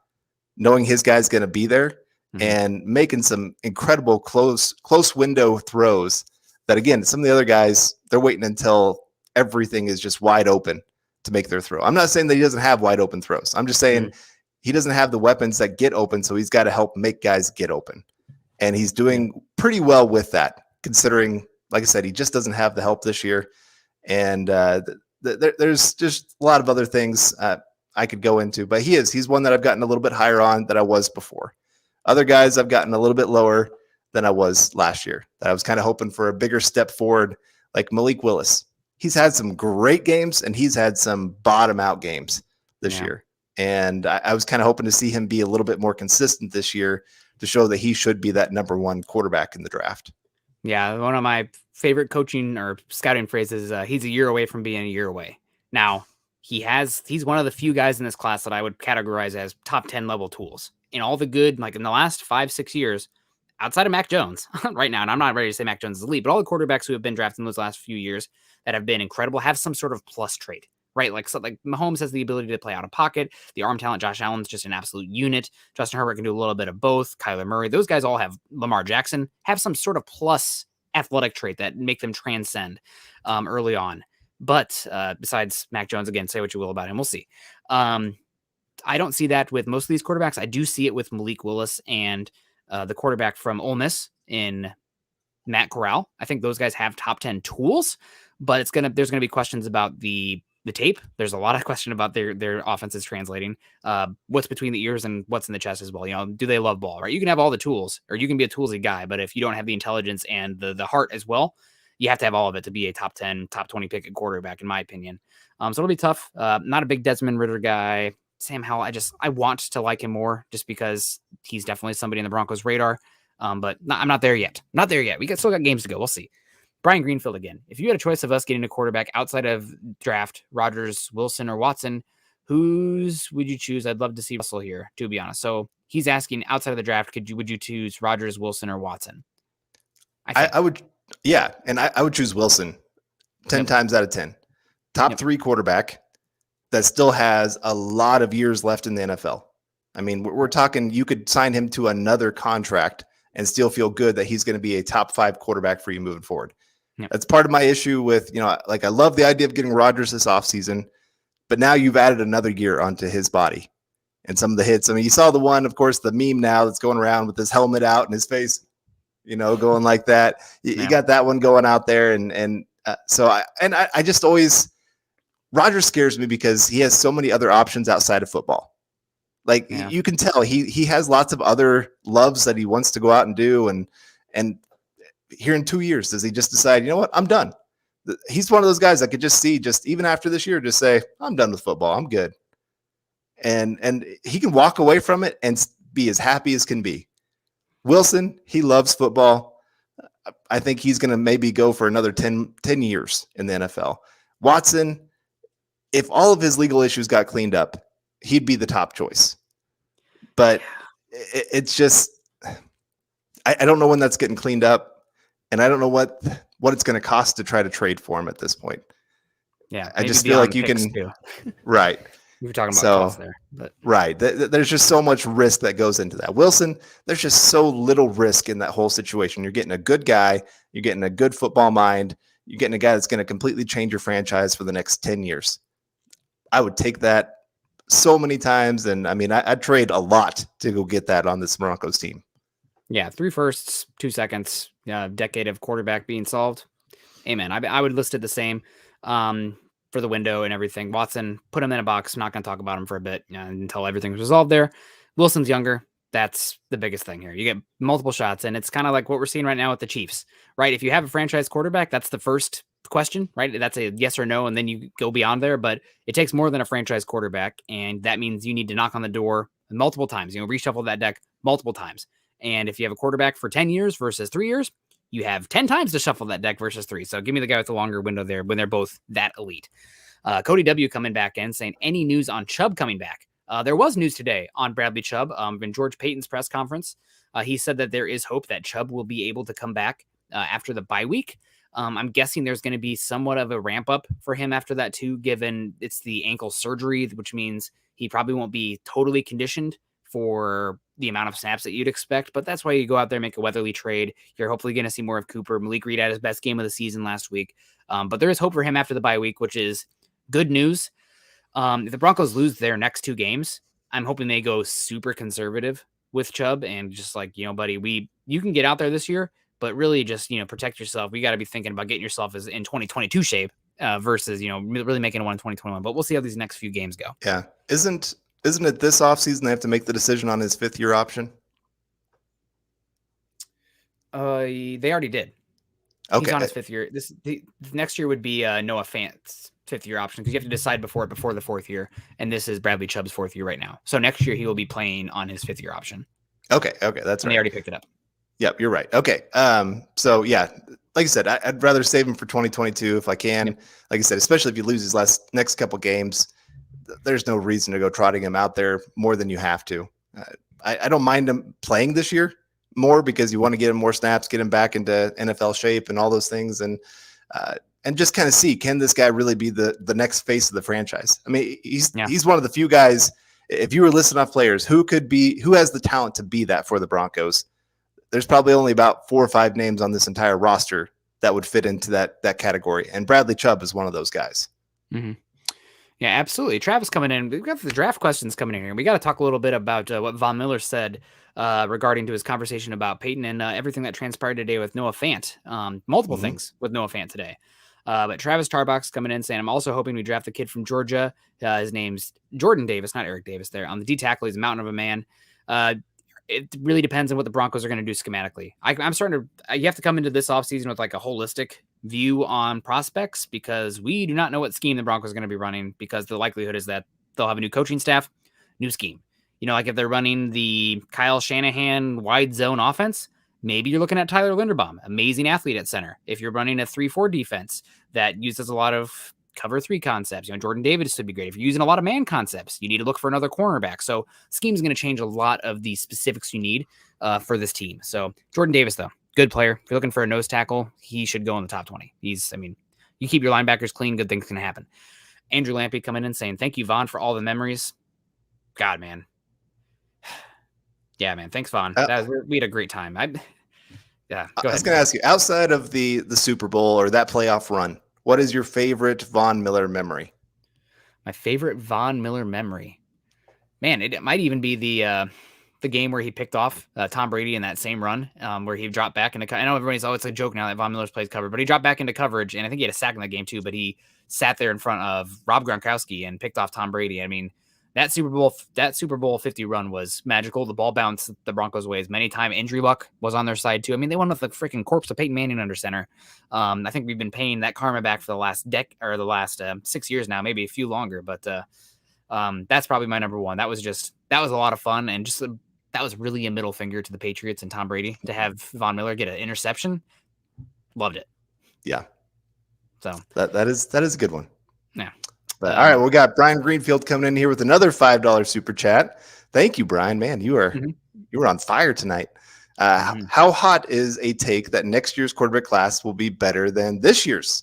knowing his guy's going to be there, and making some incredible close window throws that, again, some of the other guys, they're waiting until everything is just wide open to make their throw. I'm not saying that he doesn't have wide open throws. I'm just saying he doesn't have the weapons that get open, so he's got to help make guys get open. And he's doing pretty well with that, considering, like I said, he just doesn't have the help this year. And there's just a lot of other things I could go into, but he's one that I've gotten a little bit higher on than I was before. Other guys I've gotten a little bit lower than I was last year, that I was kind of hoping for a bigger step forward, like Malik Willis. He's had some great games, and he's had some bottom out games this year. And I was kind of hoping to see him be a little bit more consistent this year to show that he should be that number one quarterback in the draft. Yeah, one of my favorite coaching or scouting phrases is he's a year away from being a year away. Now, he's one of the few guys in this class that I would categorize as top 10 level tools. In all the good, like in the last 5-6 years, outside of Mac Jones right now, and I'm not ready to say Mac Jones is elite, but all the quarterbacks who have been drafted in those last few years that have been incredible have some sort of plus trait, right? Like Mahomes has the ability to play out of pocket. The arm talent, Josh Allen's just an absolute unit. Justin Herbert can do a little bit of both. Kyler Murray, those guys all have, Lamar Jackson, have some sort of plus athletic trait that make them transcend early on. But besides Mac Jones, again, say what you will about him, we'll see. I don't see that with most of these quarterbacks. I do see it with Malik Willis and the quarterback from Ole Miss in Matt Corral. I think those guys have top 10 tools, but there's gonna be questions about the tape. There's a lot of question about their offenses translating, what's between the ears and what's in the chest as well. Do they love ball, right? You can have all the tools, or you can be a toolsy guy, but if you don't have the intelligence and the heart as well, you have to have all of it to be a top 10, top 20 pick at quarterback, in my opinion. So it'll be tough. Not a big Desmond Ridder guy. Sam Howell, I want to like him more just because he's definitely somebody in the Broncos radar. But I'm not there yet. Not there yet. Still got games to go. We'll see. Brian Greenfield again. If you had a choice of us getting a quarterback outside of draft, Rodgers, Wilson, or Watson, whose would you choose? I'd love to see Russell here, to be honest. So he's asking outside of the draft, would you choose Rodgers, Wilson, or Watson? I would, yeah, and I would choose Wilson 10 times out of 10. Top 3 quarterback that still has a lot of years left in the NFL. I mean, we're talking, you could sign him to another contract and still feel good that he's going to be a top 5 quarterback for you moving forward. That's part of my issue with, I love the idea of getting Rodgers this offseason, but now you've added another year onto his body and some of the hits. I mean, you saw the one, of course, the meme now that's going around with his helmet out and his face, going like that. You got that one going out there. So I just always, Rodgers scares me because he has so many other options outside of football. Like you can tell he has lots of other loves that he wants to go out and do. And here in 2 years, does he just decide, you know what, I'm done? He's one of those guys that could just see, just even after this year, just say, I'm done with football. I'm good. And he can walk away from it and be as happy as can be. Wilson, he loves football. I think he's going to maybe go for another 10 years in the NFL. Watson, if all of his legal issues got cleaned up, he'd be the top choice. But it's just, I don't know when that's getting cleaned up, and I don't know what it's going to cost to try to trade for him at this point. Yeah, I just feel like you can, right. We were talking about cost there, but right. There's just so much risk that goes into that. Wilson, there's just so little risk in that whole situation. You're getting a good guy, you're getting a good football mind, you're getting a guy that's going to completely change your franchise for the next 10 years. I would take that so many times. And I mean, I'd trade a lot to go get that on this Broncos team. Yeah. 3 firsts, 2 seconds, decade of quarterback being solved. Amen. I would list it the same. for the window and everything. Watson, put him in a box. I'm not going to talk about him for a bit until everything's resolved there. Wilson's younger. That's the biggest thing here. You get multiple shots, and it's kind of like what we're seeing right now with the Chiefs, right? If you have a franchise quarterback, that's the first question, right? That's a yes or no, and then you go beyond there. But it takes more than a franchise quarterback, and that means you need to knock on the door multiple times. Reshuffle that deck multiple times. And if you have a quarterback for 10 years versus 3 years, you have 10 times to shuffle that deck versus 3. So give me the guy with the longer window there when they're both that elite. Cody W. coming back in saying, any news on Chubb coming back? There was news today on Bradley Chubb in George Paton's press conference. He said that there is hope that Chubb will be able to come back after the bye week. I'm guessing there's going to be somewhat of a ramp up for him after that too, given it's the ankle surgery, which means he probably won't be totally conditioned for the amount of snaps that you'd expect. But that's why you go out there and make a Weatherly trade. You're hopefully going to see more of Cooper. Malik Reed had his best game of the season last week. But there is hope for him after the bye week, which is good news. If the Broncos lose their next 2 games, I'm hoping they go super conservative with Chubb and just like, buddy, you can get out there this year, but really just, protect yourself. We got to be thinking about getting yourself as in 2022 shape versus, really making one in 2021. But we'll see how these next few games go. Yeah. Isn't it this offseason they have to make the decision on his 5th-year option? They already did. Okay. He's on his 5th year. The next year would be Noah Fant's 5th-year option because you have to decide before the 4th year, and this is Bradley Chubb's 4th year right now. So next year he will be playing on his 5th-year option. Okay, that's right. They already picked it up. Yep, you're right. Okay, so yeah, like I said, I'd rather save him for 2022 if I can. Yep. Like I said, especially if you lose his next couple games, there's no reason to go trotting him out there more than you have to. I don't mind him playing this year more because you want to get him more snaps, get him back into NFL shape and all those things, and just kind of see, can this guy really be the next face of the franchise? I mean, he's one of the few guys, if you were listing off players, who has the talent to be that for the Broncos? There's probably only about 4 or 5 names on this entire roster that would fit into that category. And Bradley Chubb is one of those guys. Mm-hmm. Yeah, absolutely. Travis coming in. We've got the draft questions coming in here. We got to talk a little bit about what Von Miller said regarding to his conversation about Paton and everything that transpired today with Noah Fant. Multiple things with Noah Fant today. But Travis Tarbox coming in saying, I'm also hoping we draft the kid from Georgia. His name's Jordan Davis, not Eric Davis there. On the D tackle, he's a mountain of a man. It really depends on what the Broncos are going to do schematically. I'm starting to, you have to come into this offseason with like a holistic view on prospects because we do not know what scheme the Broncos are going to be running because the likelihood is that they'll have a new coaching staff, new scheme. Like if they're running the Kyle Shanahan wide zone offense, maybe you're looking at Tyler Linderbaum, amazing athlete at center. If you're running a 3-4 defense that uses a lot of cover 3 concepts, Jordan Davis would be great. If you're using a lot of man concepts, you need to look for another cornerback. So scheme is going to change a lot of the specifics you need for this team. So Jordan Davis, though, good player. If you're looking for a nose tackle, he should go in the top 20. You keep your linebackers clean, good things can happen. Andrew Lampy coming in saying, thank you, Vaughn, for all the memories. God, man. Yeah, man. Thanks, Vaughn. We had a great time. I was going to ask you, outside of the Super Bowl or that playoff run, what is your favorite Von Miller memory? My favorite Von Miller memory, man, it might even be the game where he picked off Tom Brady in that same run, where he dropped back into. I know everybody's it's a joke now that Von Miller's plays cover, but he dropped back into coverage, and I think he had a sack in that game too. But he sat there in front of Rob Gronkowski and picked off Tom Brady. I mean, that Super Bowl 50 run was magical. The ball bounced the Broncos' ways many times. Injury luck was on their side too. I mean, they won with the freaking corpse of Peyton Manning under center. I think we've been paying that karma back for the last 6 years now, maybe a few longer. But that's probably my number one. That was a lot of fun, and that was really a middle finger to the Patriots and Tom Brady to have Von Miller get an interception. Loved it. Yeah. So that is a good one. Yeah. But all right, we got Brian Greenfield coming in here with another $5 super chat. Thank you, Brian. Man, you were on fire tonight. How hot is a take that next year's quarterback class will be better than this year's?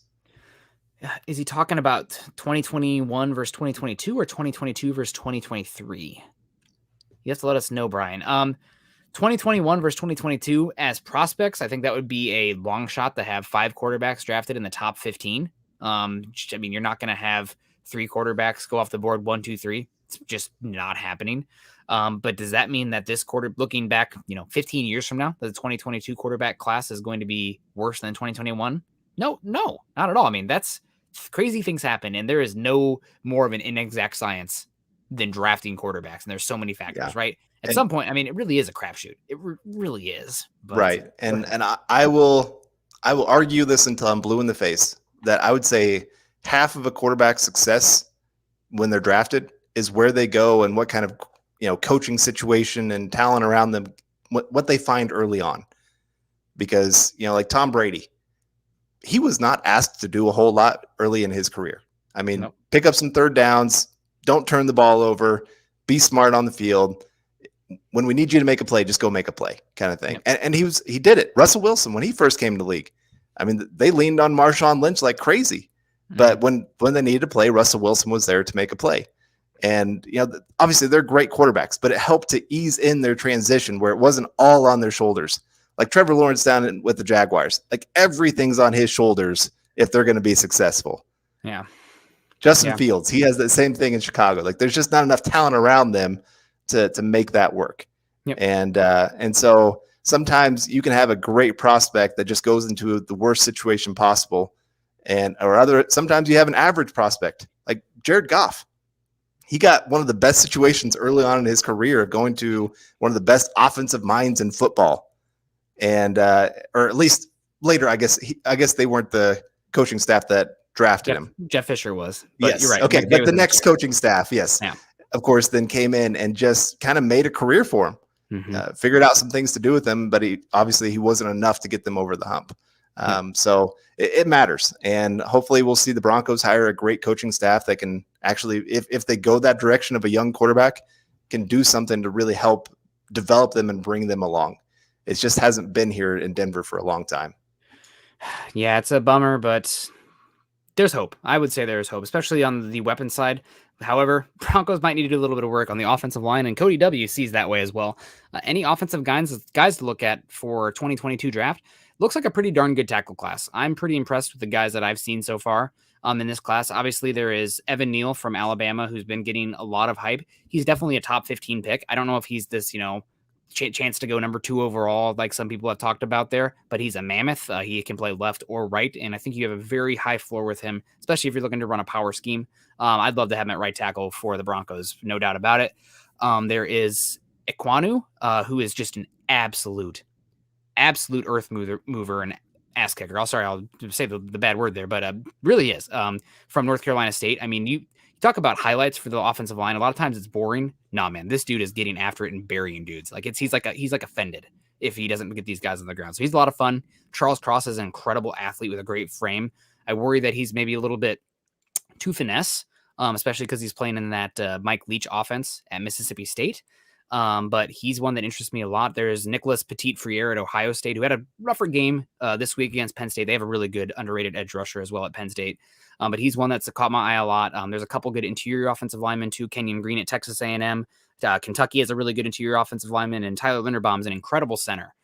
Is he talking about 2021 versus 2022 or 2022 versus 2023? You have to let us know, Brian. 2021 versus 2022 as prospects, I think that would be a long shot to have 5 quarterbacks drafted in the top 15. You're not going to have 3 quarterbacks go off the board 1, 2, 3. It's just not happening. But does that mean that this looking back, 15 years from now, the 2022 quarterback class is going to be worse than 2021? No, not at all. I mean, that's crazy things happen, and there is no more of an inexact science than drafting quarterbacks. And there's so many Yeah. factors, right? At And some point, I mean, it really is a crapshoot. It really is. But right. And I will argue this until I'm blue in the face that I would say half of a quarterback's success when they're drafted is where they go and what kind of coaching situation and talent around them, what they find early on. Because like Tom Brady, he was not asked to do a whole lot early in his career. I mean, nope. Pick up some third downs, don't turn the ball over, be smart on the field. When we need you to make a play, just go make a play, kind of thing. Yep. And he did it. Russell Wilson, when he first came to the league, I mean, they leaned on Marshawn Lynch like crazy. But when they needed to play, Russell Wilson was there to make a play. And obviously they're great quarterbacks, but it helped to ease in their transition where it wasn't all on their shoulders. Like Trevor Lawrence down with the Jaguars, like everything's on his shoulders if they're going to be successful. Yeah. Justin Fields, he has the same thing in Chicago. Like there's just not enough talent around them to make that work. Yep. And so sometimes you can have a great prospect that just goes into the worst situation possible. Sometimes you have an average prospect like Jared Goff. He got one of the best situations early on in his career of going to one of the best offensive minds in football. And or at least later, I guess they weren't the coaching staff that drafted him. Jeff Fisher was. But yes, you're right. Okay, but the next coaching staff, yes, yeah. of course, then came in and just kind of made a career for him. Mm-hmm. Figured out some things to do with them, but he wasn't enough to get them over the hump. So it matters, and hopefully we'll see the Broncos hire a great coaching staff that can actually, if they go that direction of a young quarterback, can do something to really help develop them and bring them along. It just hasn't been here in Denver for a long time. Yeah, it's a bummer, but there's hope. I would say there's hope, especially on the weapon side. However, Broncos might need to do a little bit of work on the offensive line, and Cody W sees that way as well. Any offensive guys to look at for 2022 draft looks like a pretty darn good tackle class. I'm pretty impressed with the guys that I've seen so far in this class. Obviously, there is Evan Neal from Alabama, who's been getting a lot of hype. He's definitely a top 15 pick. I don't know if he's this, chance to go number 2 overall, like some people have talked about there, but he's a mammoth. He can play left or right, and I think you have a very high floor with him, especially if you're looking to run a power scheme. I'd love to have him at right tackle for the Broncos, no doubt about it. There is Ekwonu, who is just an absolute earth mover and ass kicker. I'll say the bad word there, but really is from North Carolina State. I mean, you talk about highlights for the offensive line. A lot of times it's boring. Nah, man, this dude is getting after it and burying dudes. Like he's like offended if he doesn't get these guys on the ground. So he's a lot of fun. Charles Cross is an incredible athlete with a great frame. I worry that he's maybe a little bit too finesse, especially because he's playing in that Mike Leach offense at Mississippi State. But he's one that interests me a lot. There's Nicholas Petit-Frere at Ohio State, who had a rougher game this week against Penn State. They have a really good underrated edge rusher as well at Penn State. But he's one that's caught my eye a lot. There's a couple good interior offensive linemen too. Kenyon Green at Texas A&M. Kentucky has a really good interior offensive lineman, and Tyler Linderbaum's an incredible center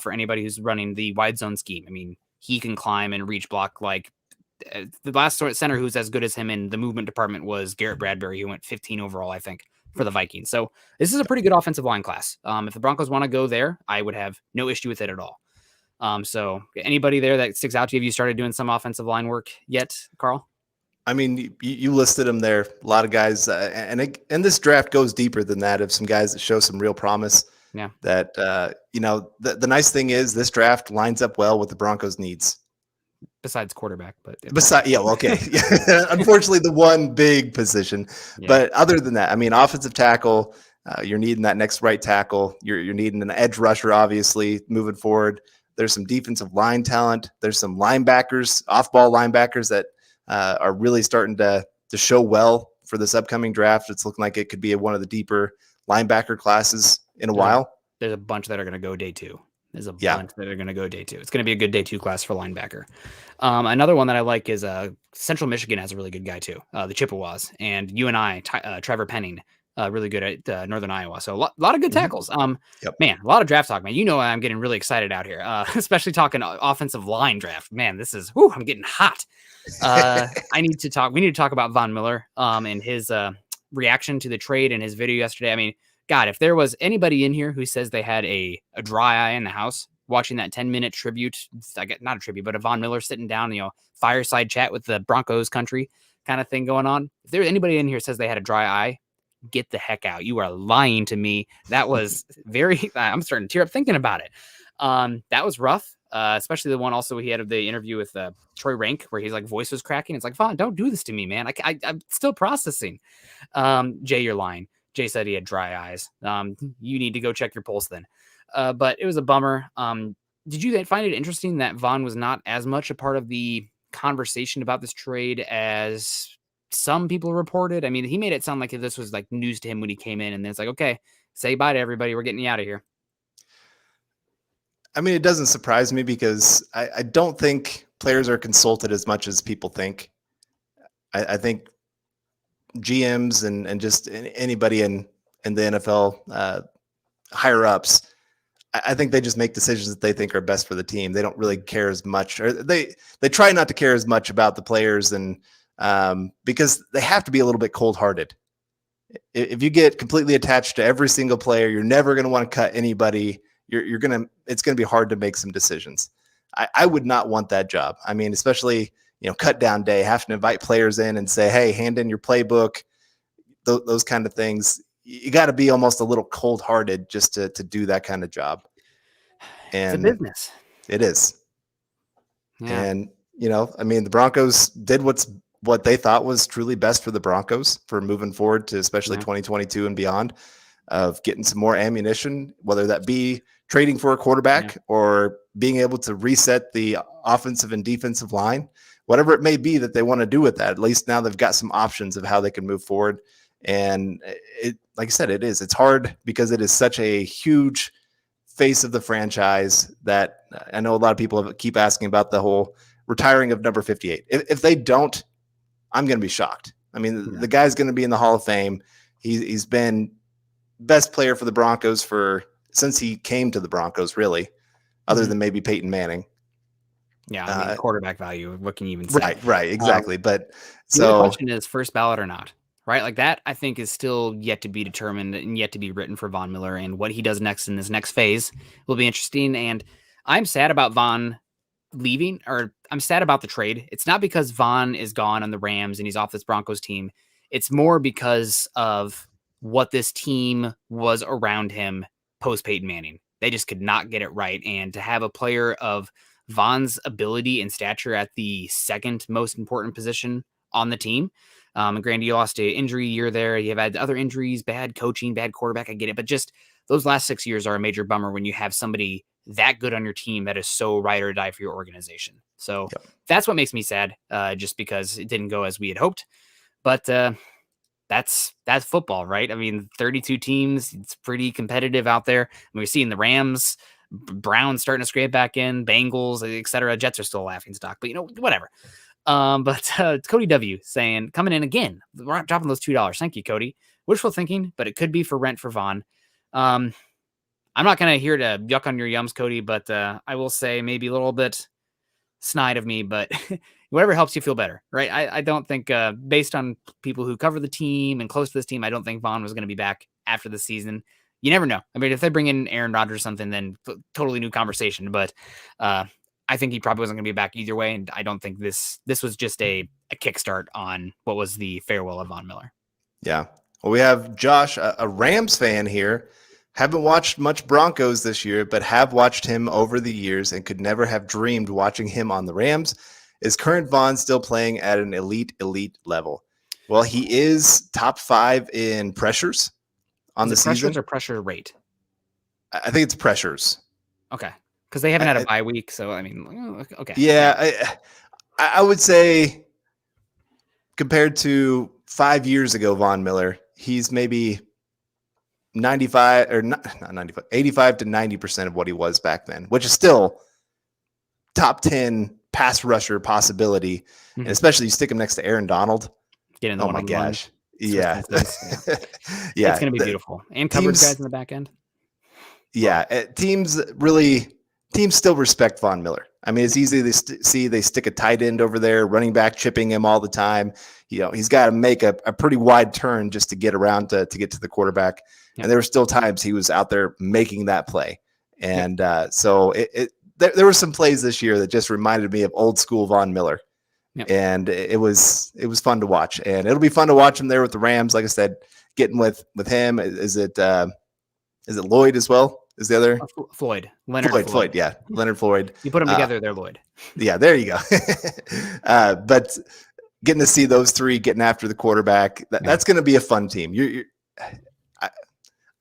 for anybody who's running the wide zone scheme. I mean, he can climb and reach block like the last center who's as good as him in the movement department was Garrett Bradbury, who went 15 overall, I think, for the Vikings. So this is a pretty good offensive line class. If the Broncos want to go there, I would have no issue with it at all. So anybody there that sticks out to you? Have you started doing some offensive line work yet, Carl? I mean, you listed them there. A lot of guys, and this draft goes deeper than that. Of some guys that show some real promise. Yeah. That the nice thing is this draft lines up well with the Broncos' needs. Besides quarterback, okay. Unfortunately, the one big position. Yeah. But other than that, I mean, offensive tackle, you're needing that next right tackle. You're needing an edge rusher, obviously, moving forward. There's some defensive line talent. There's some linebackers, off-ball linebackers that are really starting to show well for this upcoming draft. It's looking like it could be one of the deeper linebacker classes in a while. There's a bunch that are going to go day 2. There's a bunch that are going to go day 2. It's going to be a good day 2 class for linebacker. Another one that I like is Central Michigan has a really good guy too, the Chippewas, and UNI, Trevor Penning, really good at Northern Iowa. So a lot of good tackles. Man, a lot of draft talk, man. I'm getting really excited out here, especially talking offensive line draft. Man, this is, I'm getting hot. We need to talk about Von Miller and his reaction to the trade and his video yesterday. I mean, God, if there was anybody in here who says they had a dry eye in the house watching that 10-minute tribute, not a tribute, but a Von Miller sitting down, fireside chat with the Broncos country kind of thing going on. If there's anybody in here says they had a dry eye, get the heck out. You are lying to me. That was I'm starting to tear up thinking about it. That was rough. Especially the one also he had of the interview with Troy Rank, where he's like voice was cracking. It's like, Vaughn, don't do this to me, man. I'm still processing. Jay, you're lying. Jay said he had dry eyes. You need to go check your pulse then. But it was a bummer. Did you find it interesting that Vaughn was not as much a part of the conversation about this trade as some people reported? I mean, he made it sound like this was like news to him when he came in, and then it's like, okay, say bye to everybody. We're getting you out of here. I mean, it doesn't surprise me because I don't think players are consulted as much as people think. I think GMs and just anybody in the NFL higher ups, I think they just make decisions that they think are best for the team. They don't really care as much, or they try not to care as much about the players, and because they have to be a little bit cold-hearted. If you get completely attached to every single player, you're never going to want to cut anybody. It's going to be hard to make some decisions. I would not want that job. I mean, especially, cut down day, having to invite players in and say, hey, hand in your playbook, those kind of things. You got to be almost a little cold hearted just to do that kind of job. And it's a business. It is. Yeah. And, I mean, the Broncos did what they thought was truly best for the Broncos for moving forward to especially 2022 and beyond, of getting some more ammunition, whether that be trading for a quarterback or being able to reset the offensive and defensive line, whatever it may be that they want to do with that. At least now they've got some options of how they can move forward. And like I said, it's hard because it is such a huge face of the franchise that I know a lot of people keep asking about the whole retiring of number 58. If they don't, I'm going to be shocked. I mean, the guy's going to be in the Hall of Fame. He's been best player for the Broncos since he came to the Broncos, really, other than maybe Peyton Manning. Yeah, I mean, quarterback value. What can you even say? Right, exactly. But the question is first ballot or not, right? Like that, I think, is still yet to be determined and yet to be written for Von Miller, and what he does next in this next phase will be interesting. And I'm sad about Von leaving, or I'm sad about the trade. It's not because Von is gone on the Rams and he's off this Broncos team. It's more because of what this team was around him post Peyton Manning. They just could not get it right. And to have a player of Von's ability and stature at the second most important position on the team, and granted, you lost an injury year there. You have had other injuries, bad coaching, bad quarterback. I get it. But just those last 6 years are a major bummer when you have somebody that good on your team that is so ride or die for your organization. So that's what makes me sad, just because it didn't go as we had hoped. But that's football, right? I mean, 32 teams, it's pretty competitive out there. I mean, we're seeing the Rams, Browns starting to scrape back in, Bengals, etc. Jets are still a laughing stock, but whatever. But Cody W saying, coming in again, we're dropping those $2. Thank you, Cody. Wishful thinking, but it could be for rent for Von. I'm not going to here to yuck on your yums, Cody, but I will say maybe a little bit snide of me, but whatever helps you feel better, right? I don't think, based on people who cover the team and close to this team, I don't think Von was going to be back after the season. You never know. I mean, if they bring in Aaron Rodgers or something, then totally new conversation. But I think he probably wasn't going to be back either way, and I don't think this was just a kickstart on what was the farewell of Von Miller. Yeah. Well, we have Josh, a Rams fan here. Haven't watched much Broncos this year, but have watched him over the years and could never have dreamed watching him on the Rams. Is current Von still playing at an elite level? Well, he is top 5 in pressures on the season. Pressures or pressure rate? I think it's pressures. Okay. Because they haven't had a bye week, so I mean, okay. Yeah, I would say compared to 5 years ago, Von Miller, he's maybe 95 or not 95, 85 to 90% of what he was back then, which is still top 10 pass rusher possibility. And especially you stick him next to Aaron Donald. Get in the my gosh. Yeah. Yeah. It's going to be beautiful. And coverage guys in the back end. Yeah. Teams still respect Von Miller. I mean, it's easy to see they stick a tight end over there, running back, chipping him all the time. He's got to make a pretty wide turn just to get around to get to the quarterback. Yep. And there were still times he was out there making that play. And so there were some plays this year that just reminded me of old school Von Miller. Yep. And it was fun to watch, and it'll be fun to watch him there with the Rams. Like I said, getting with him. Is it Lloyd as well? Is the other Leonard Floyd? Yeah, Leonard Floyd. You put them together, they're Lloyd. Yeah, there you go. But getting to see those three getting after the quarterback, that's going to be a fun team.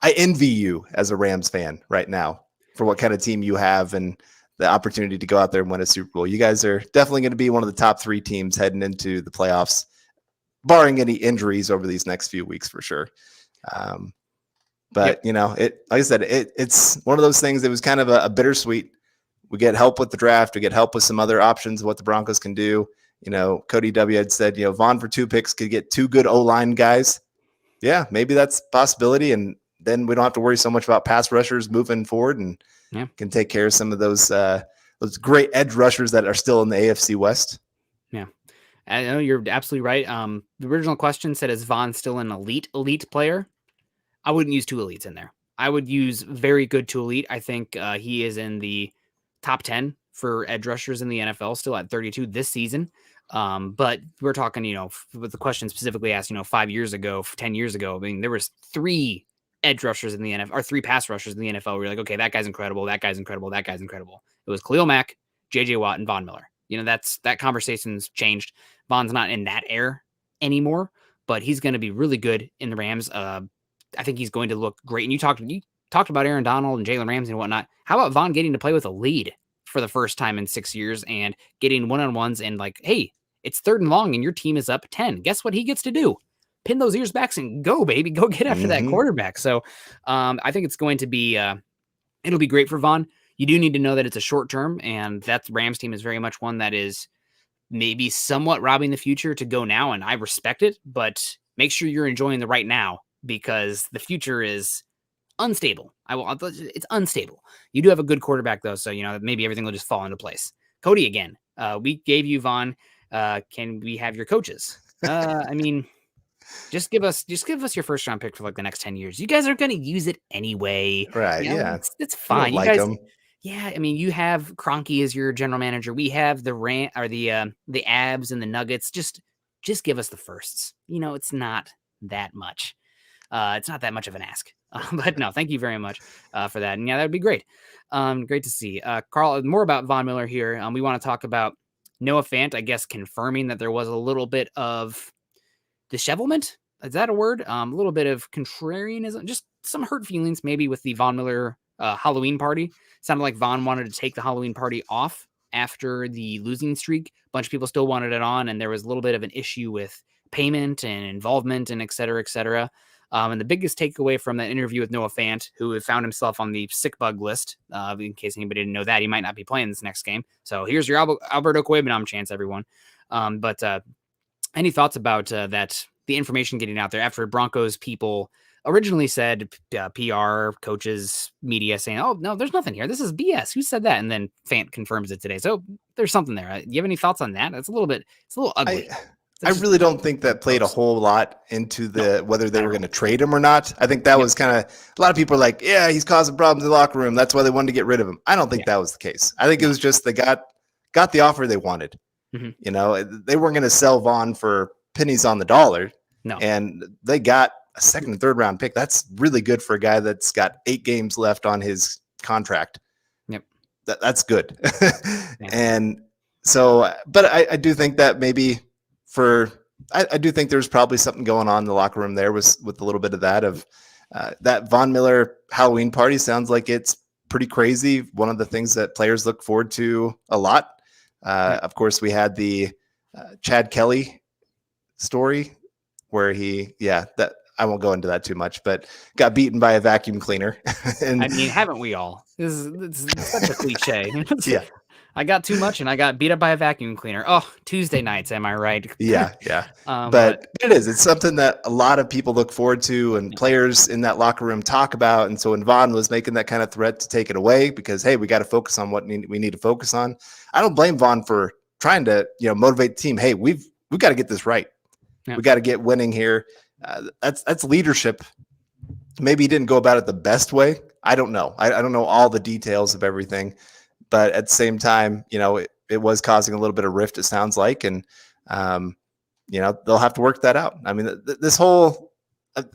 I envy you as a Rams fan right now for what kind of team you have and the opportunity to go out there and win a Super Bowl. You guys are definitely going to be one of the top 3 teams heading into the playoffs, barring any injuries over these next few weeks for sure. But like I said, it's one of those things that was kind of a bittersweet. We get help with the draft. We get help with some other options of what the Broncos can do. Cody W had said, Vaughn for 2 picks could get 2 good O-line guys. Yeah, maybe that's a possibility. And then we don't have to worry so much about pass rushers moving forward and can take care of some of those great edge rushers that are still in the AFC West. Yeah. I know you're absolutely right. The original question said, is Vaughn still an elite player? I wouldn't use 2 elites in there. I would use very good to elite. I think he is in the top 10 for edge rushers in the NFL, still at 32 this season. But we're talking, with the question specifically asked, 5 years ago, 10 years ago, I mean, there was 3 edge rushers in the NFL, or 3 pass rushers in the NFL. We're like, okay, that guy's incredible. That guy's incredible. That guy's incredible. It was Khalil Mack, JJ Watt, and Von Miller. That conversation's changed. Von's not in that air anymore, but he's going to be really good in the Rams. I think he's going to look great. And you talked about Aaron Donald and Jalen Ramsey and whatnot. How about Von getting to play with a lead for the first time in 6 years and getting one-on-ones and like, hey, it's 3rd and long and your team is up 10. Guess what he gets to do? Pin those ears back and go, baby. Go get after that quarterback. So I think it's going to be it'll be great for Von. You do need to know that it's a short term, and that Rams team is very much one that is maybe somewhat robbing the future to go now, and I respect it, but make sure you're enjoying the right now because the future is unstable. It's unstable. You do have a good quarterback though, so maybe everything will just fall into place. Cody, again, we gave you Von. Can we have your coaches? I mean, just give us your first round pick for like the next 10 years. You guys are going to use it anyway. Right. Yeah. It's fine. You guys, yeah. I mean, you have Kroenke as your general manager. We have the Abs and the Nuggets. Just give us the firsts. It's not that much. It's not that much of an ask. But no, thank you very much for that. And yeah, that would be great. Great to see. Carl, more about Von Miller here. We want to talk about Noah Fant, I guess, confirming that there was a little bit of dishevelment. Is that a word? A little bit of contrarianism, just some hurt feelings maybe with the Von Miller Halloween party. Sounded like Von wanted to take the Halloween party off after the losing streak. A bunch of people still wanted it on, and there was a little bit of an issue with payment and involvement and et cetera, et cetera. And the biggest takeaway from that interview with Noah Fant, who had found himself on the sick bug list, in case anybody didn't know that, he might not be playing this next game. So here's your Alberto Cuebanom chance, everyone. But any thoughts about that, the information getting out there after Broncos people originally said, PR, coaches, media saying, oh, no, there's nothing here. This is BS. Who said that? And then Fant confirms it today. So there's something there. Do you have any thoughts on that? It's a little ugly. I really don't think that played a whole lot into whether they were going to trade him or not. I think that was kind of, a lot of people are like, yeah, he's causing problems in the locker room. That's why they wanted to get rid of him. I don't think that was the case. I think it was just they got the offer they wanted. Mm-hmm. They weren't going to sell Vaughn for pennies on the dollar. No. And they got a 2nd and 3rd round pick. That's really good for a guy that's got 8 games left on his contract. Yep. That's good. And so, but I do think that maybe I do think there's probably something going on in the locker room there with a little bit of that Von Miller Halloween party. Sounds like it's pretty crazy. One of the things that players look forward to a lot. Of course, we had the Chad Kelly story where I won't go into that too much, but got beaten by a vacuum cleaner. And I mean, haven't we all? It's such a cliche. Yeah. I got too much and I got beat up by a vacuum cleaner. Oh, Tuesday nights, am I right? Yeah. But it is. It's something that a lot of people look forward to and players in that locker room talk about. And so when Von was making that kind of threat to take it away because, hey, we got to focus on what we need to focus on. I don't blame Von for trying to motivate the team. Hey, we've got to get this right. Yeah. We got to get winning here. That's leadership. Maybe he didn't go about it the best way, I don't know. I don't know all the details of everything, but at the same time, it was causing a little bit of rift, it sounds like. And, they'll have to work that out. I mean, this whole,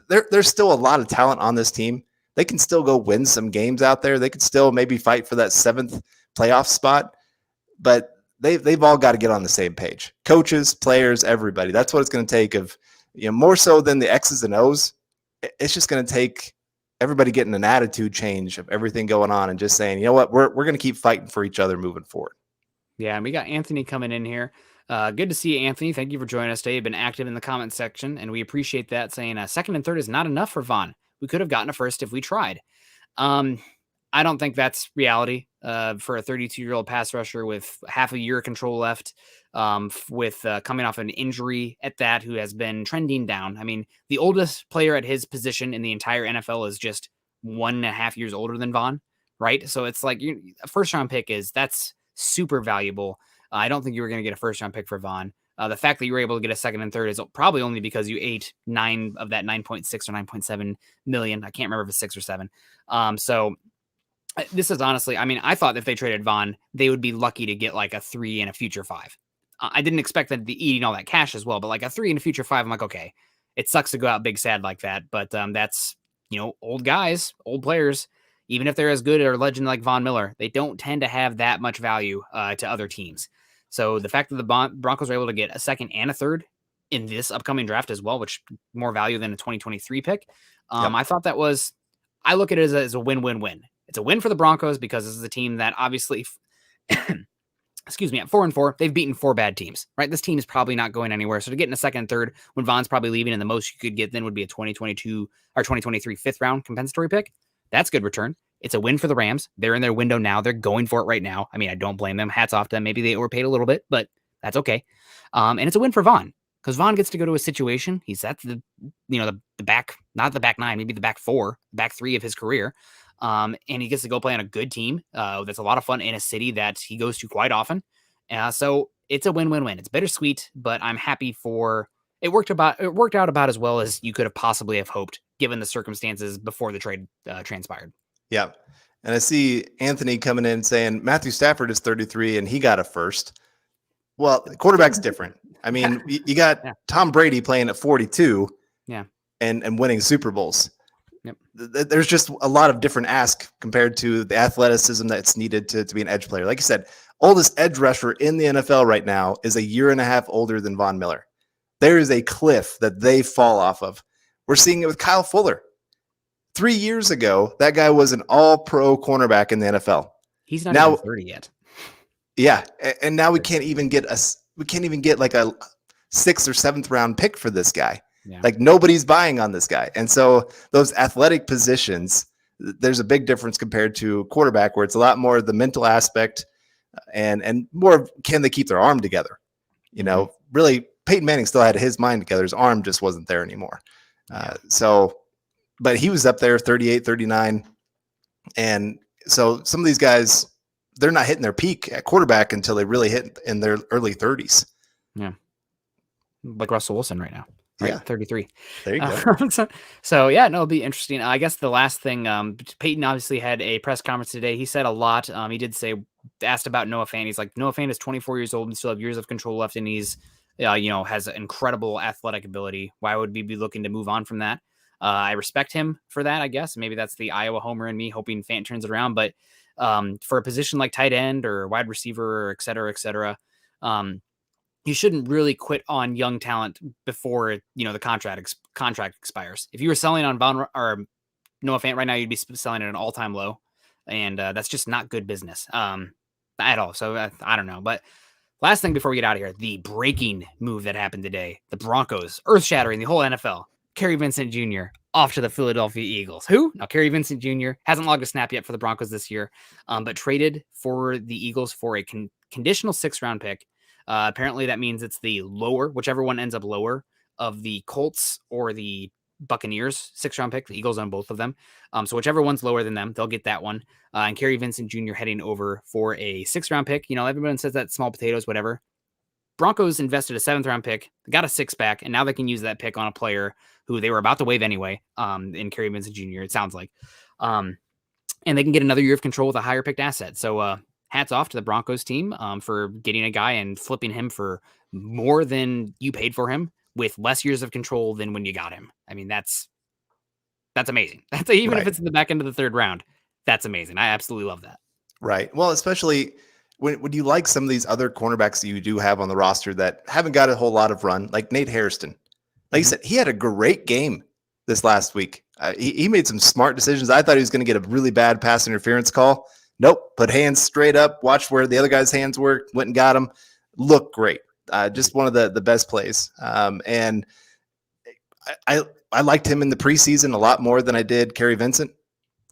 there's still a lot of talent on this team. They can still go win some games out there. They could still maybe fight for that 7th playoff spot, but they've all got to get on the same page. Coaches, players, everybody. That's what it's going to take more so than the X's and O's. It's just going to take everybody getting an attitude change of everything going on and just saying, you know what, we're going to keep fighting for each other moving forward. Yeah, and we got Anthony coming in here. Good to see you, Anthony. Thank you for joining us today. You've been active in the comment section, and we appreciate that, saying 2nd and 3rd is not enough for Vaughn. We could have gotten a 1st if we tried. I don't think that's reality for a 32-year-old pass rusher with half a year control left, with coming off an injury at that, who has been trending down. I mean, the oldest player at his position in the entire NFL is just 1.5 years older than Vaughn, right? So it's like a 1st-round pick that's super valuable. I don't think you were going to get a 1st-round pick for Vaughn. The fact that you were able to get a 2nd and 3rd is probably only because you ate 9 of that 9.6 or 9.7 million. I can't remember if it's 6 or 7. So this is honestly, I mean, I thought if they traded Vaughn, they would be lucky to get like a 3 and a future 5. I didn't expect them to be eating all that cash as well, but like a 3 and a future 5, I'm like, okay, it sucks to go out big sad like that. But that's, old guys, old players, even if they're as good or legend like Von Miller, they don't tend to have that much value to other teams. So the fact that the Broncos were able to get a 2nd and a 3rd in this upcoming draft as well, which more value than a 2023 pick. Yep. I thought I look at it as a win-win-win. It's a win for the Broncos because this is a team that obviously, excuse me, at 4-4, they've beaten 4 bad teams, right? This team is probably not going anywhere. So to get in a 2nd and 3rd when Von's probably leaving, and the most you could get then would be a 2022 or 2023 5th round compensatory pick. That's good return. It's a win for the Rams. They're in their window now. They're going for it right now. I mean, I don't blame them. Hats off to them. Maybe they overpaid a little bit, but that's okay. And it's a win for Von because Von gets to go to a situation. He's at the back, not the back 9, maybe the back 4, back 3 of his career. And he gets to go play on a good team. That's a lot of fun in a city that he goes to quite often. So it's a win-win-win. It's bittersweet, but I'm happy for it. Worked out about as well as you could have possibly have hoped, given the circumstances before the trade transpired. Yeah. And I see Anthony coming in saying Matthew Stafford is 33 and he got a 1st. Well, the quarterback's different. I mean, you got Tom Brady playing at 42 and winning Super Bowls. Yep. There's just a lot of different ask compared to the athleticism that's needed to be an edge player. Like you said, oldest edge rusher in the NFL right now is 1.5 years older than Von Miller. There is a cliff that they fall off of. We're seeing it with Kyle Fuller. 3 years ago, that guy was an all-pro cornerback in the NFL. He's not even 30 yet. Yeah, and now we can't even get like a 6th or 7th round pick for this guy. Yeah. Like nobody's buying on this guy. And so those athletic positions, there's a big difference compared to quarterback where it's a lot more the mental aspect and more can they keep their arm together? Really Peyton Manning still had his mind together. His arm just wasn't there anymore. But he was up there 38, 39. And so some of these guys, they're not hitting their peak at quarterback until they really hit in their early 30s. Yeah. Like Russell Wilson right now. Right? Yeah. 33. There you go. So yeah, no, it'll be interesting. I guess the last thing, Peyton obviously had a press conference today. He said a lot. He did say, asked about Noah Fant. He's like, Noah Fant is 24 years old and still have years of control left. And he's, has incredible athletic ability. Why would we be looking to move on from that? I respect him for that, I guess. Maybe that's the Iowa homer in me hoping Fant turns it around. But for a position like tight end or wide receiver, or et cetera, you shouldn't really quit on young talent before, the contract expires. If you were selling on Von or Noah Fant right now, you'd be selling at an all-time low. And that's just not good business at all. So I don't know. But last thing before we get out of here, the breaking move that happened today, the Broncos, earth-shattering the whole NFL. Kerry Vincent Jr. off to the Philadelphia Eagles. Who? Now, Kerry Vincent Jr. hasn't logged a snap yet for the Broncos this year, but traded for the Eagles for a conditional 6th-round pick. Apparently, that means it's the lower, whichever one ends up lower, of the Colts or the Buccaneers 6th-round pick. The Eagles own both of them. So whichever one's lower than them, they'll get that one. And Kerry Vincent Jr. heading over for a 6th-round pick. Everyone says that small potatoes, whatever. Broncos invested a 7th-round pick, got a 6 back, and now they can use that pick on a player who they were about to waive anyway, in Kerry Vincent Jr., it sounds like. and they can get another year of control with a higher picked asset. So hats off to the Broncos team for getting a guy and flipping him for more than you paid for him with less years of control than when you got him. I mean, that's amazing. That's even if Right. it's in the back end of the third round, that's amazing. I absolutely love that. Right. Well, especially when you like some of these other cornerbacks that you do have on the roster that haven't got a whole lot of run, like Nate Hairston. Like you said, he had a great game this last week. He made some smart decisions. I thought he was going to get a really bad pass interference call. Nope. Put hands straight up, watched where the other guy's hands were, went and got him. Looked great. Just one of the best plays. And I liked him in the preseason a lot more than I did Kerry Vincent.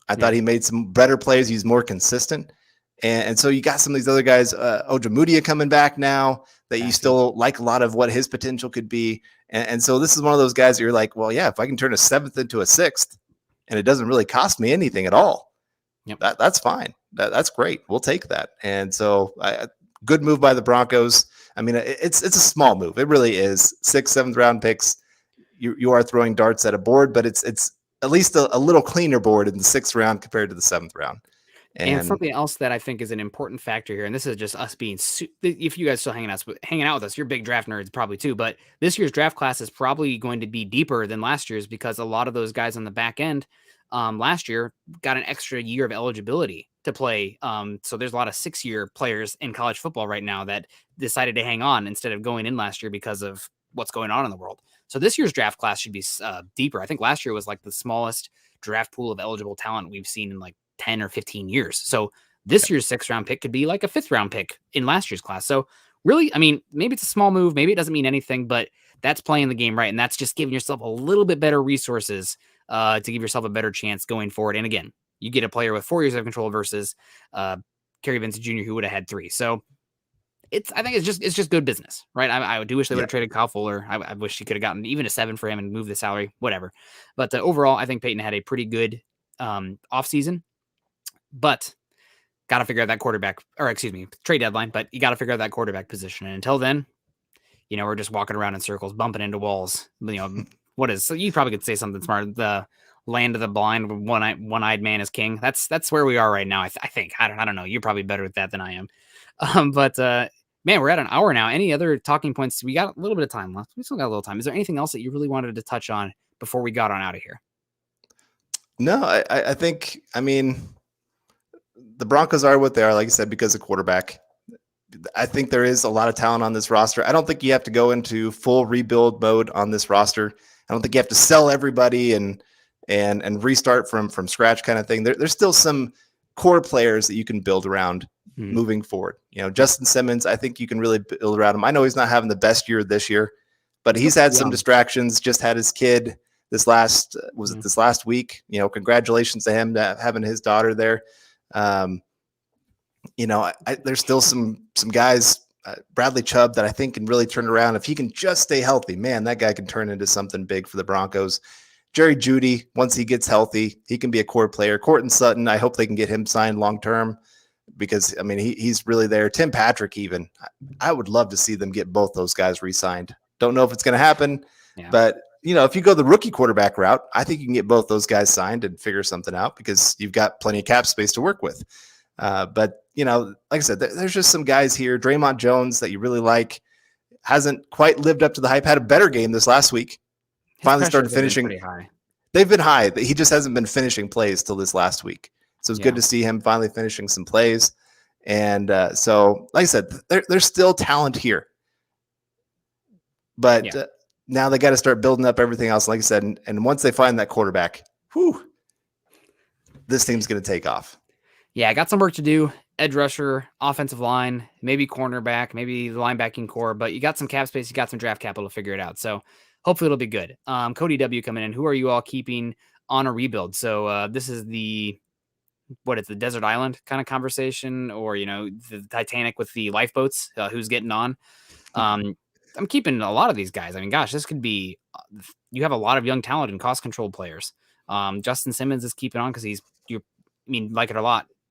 I thought he made some better plays. He's more consistent. And so you got some of these other guys, Ojemudia coming back now that you still like a lot of what his potential could be. And so this is one of those guys that you're like, well, yeah, if I can turn a seventh into a sixth and it doesn't really cost me anything at all, that's fine. That's great. We'll take that. And so good move by the Broncos. I mean, it's a small move. It really is. 6th, 7th round picks. You are throwing darts at a board, but it's at least a little cleaner board in the 6th round compared to the 7th round. And something else that I think is an important factor here, and this is just us being, if you guys still hanging out with us, you're big draft nerds probably too, but this year's draft class is probably going to be deeper than last year's because a lot of those guys on the back end last year got an extra year of eligibility to play. So there's a lot of 6-year players in college football right now that decided to hang on instead of going in last year because of what's going on in the world. So this year's draft class should be deeper. I think last year was like the smallest draft pool of eligible talent we've seen in like 10 or 15 years. So this year's 6th round pick could be like a 5th round pick in last year's class. So really, I mean, maybe it's a small move, maybe it doesn't mean anything, but that's playing the game right. And that's just giving yourself a little bit better resources to give yourself a better chance going forward. And again, you get a player with 4 years of control versus Kerry Vincent Jr., who would have had 3. So I think it's just good business, right? I do wish they would have traded Kyle Fuller. I wish he could have gotten even a 7 for him and moved the salary, whatever. But overall, I think Paton had a pretty good offseason. But got to figure out that quarterback, or excuse me, trade deadline. But you got to figure out that quarterback position. And until then, we're just walking around in circles, bumping into walls. So you probably could say something smart. The land of the blind, one-eyed man is king. That's where we are right now. I think. I don't know. You're probably better at that than I am. But man, we're at an hour now. Any other talking points? We got a little bit of time left. We still got a little time. Is there anything else that you really wanted to touch on before we got on out of here? No, I think, I mean, the Broncos are what they are, like I said, because of quarterback. I think there is a lot of talent on this roster. I don't think you have to go into full rebuild mode on this roster. I don't think you have to sell everybody and restart from scratch kind of thing. There's still some core players that you can build around moving forward. Justin Simmons, I think you can really build around him. I know he's not having the best year this year, but he's had some distractions, just had his kid this last week. Congratulations to him having his daughter there. There's still some guys, Bradley Chubb, that I think can really turn around. If he can just stay healthy, man, that guy can turn into something big for the Broncos. Jerry Jeudy, once he gets healthy, he can be a core player. Courtland Sutton, I hope they can get him signed long-term because, I mean, he's really there. Tim Patrick even. I would love to see them get both those guys re-signed. Don't know if it's going to happen, but if you go the rookie quarterback route, I think you can get both those guys signed and figure something out because you've got plenty of cap space to work with. But like I said, there's just some guys here. Draymond Jones that you really like hasn't quite lived up to the hype. Had a better game this last week. Finally started finishing. They've been high. He just hasn't been finishing plays till this last week. So it's good to see him finally finishing some plays. And so, like I said, there's still talent here. But now they got to start building up everything else. Like I said, and once they find that quarterback, this team's going to take off. Yeah, I got some work to do. Edge rusher, offensive line, maybe cornerback, maybe the linebacking core, but you got some cap space, you got some draft capital to figure it out. So hopefully it'll be good. Cody W coming in. Who are you all keeping on a rebuild? So this is the desert island kind of conversation, or the Titanic with the lifeboats. Who's getting on? I'm keeping a lot of these guys. I mean, gosh, this could be. You have a lot of young talent and cost controlled players. Justin Simmons is keeping on because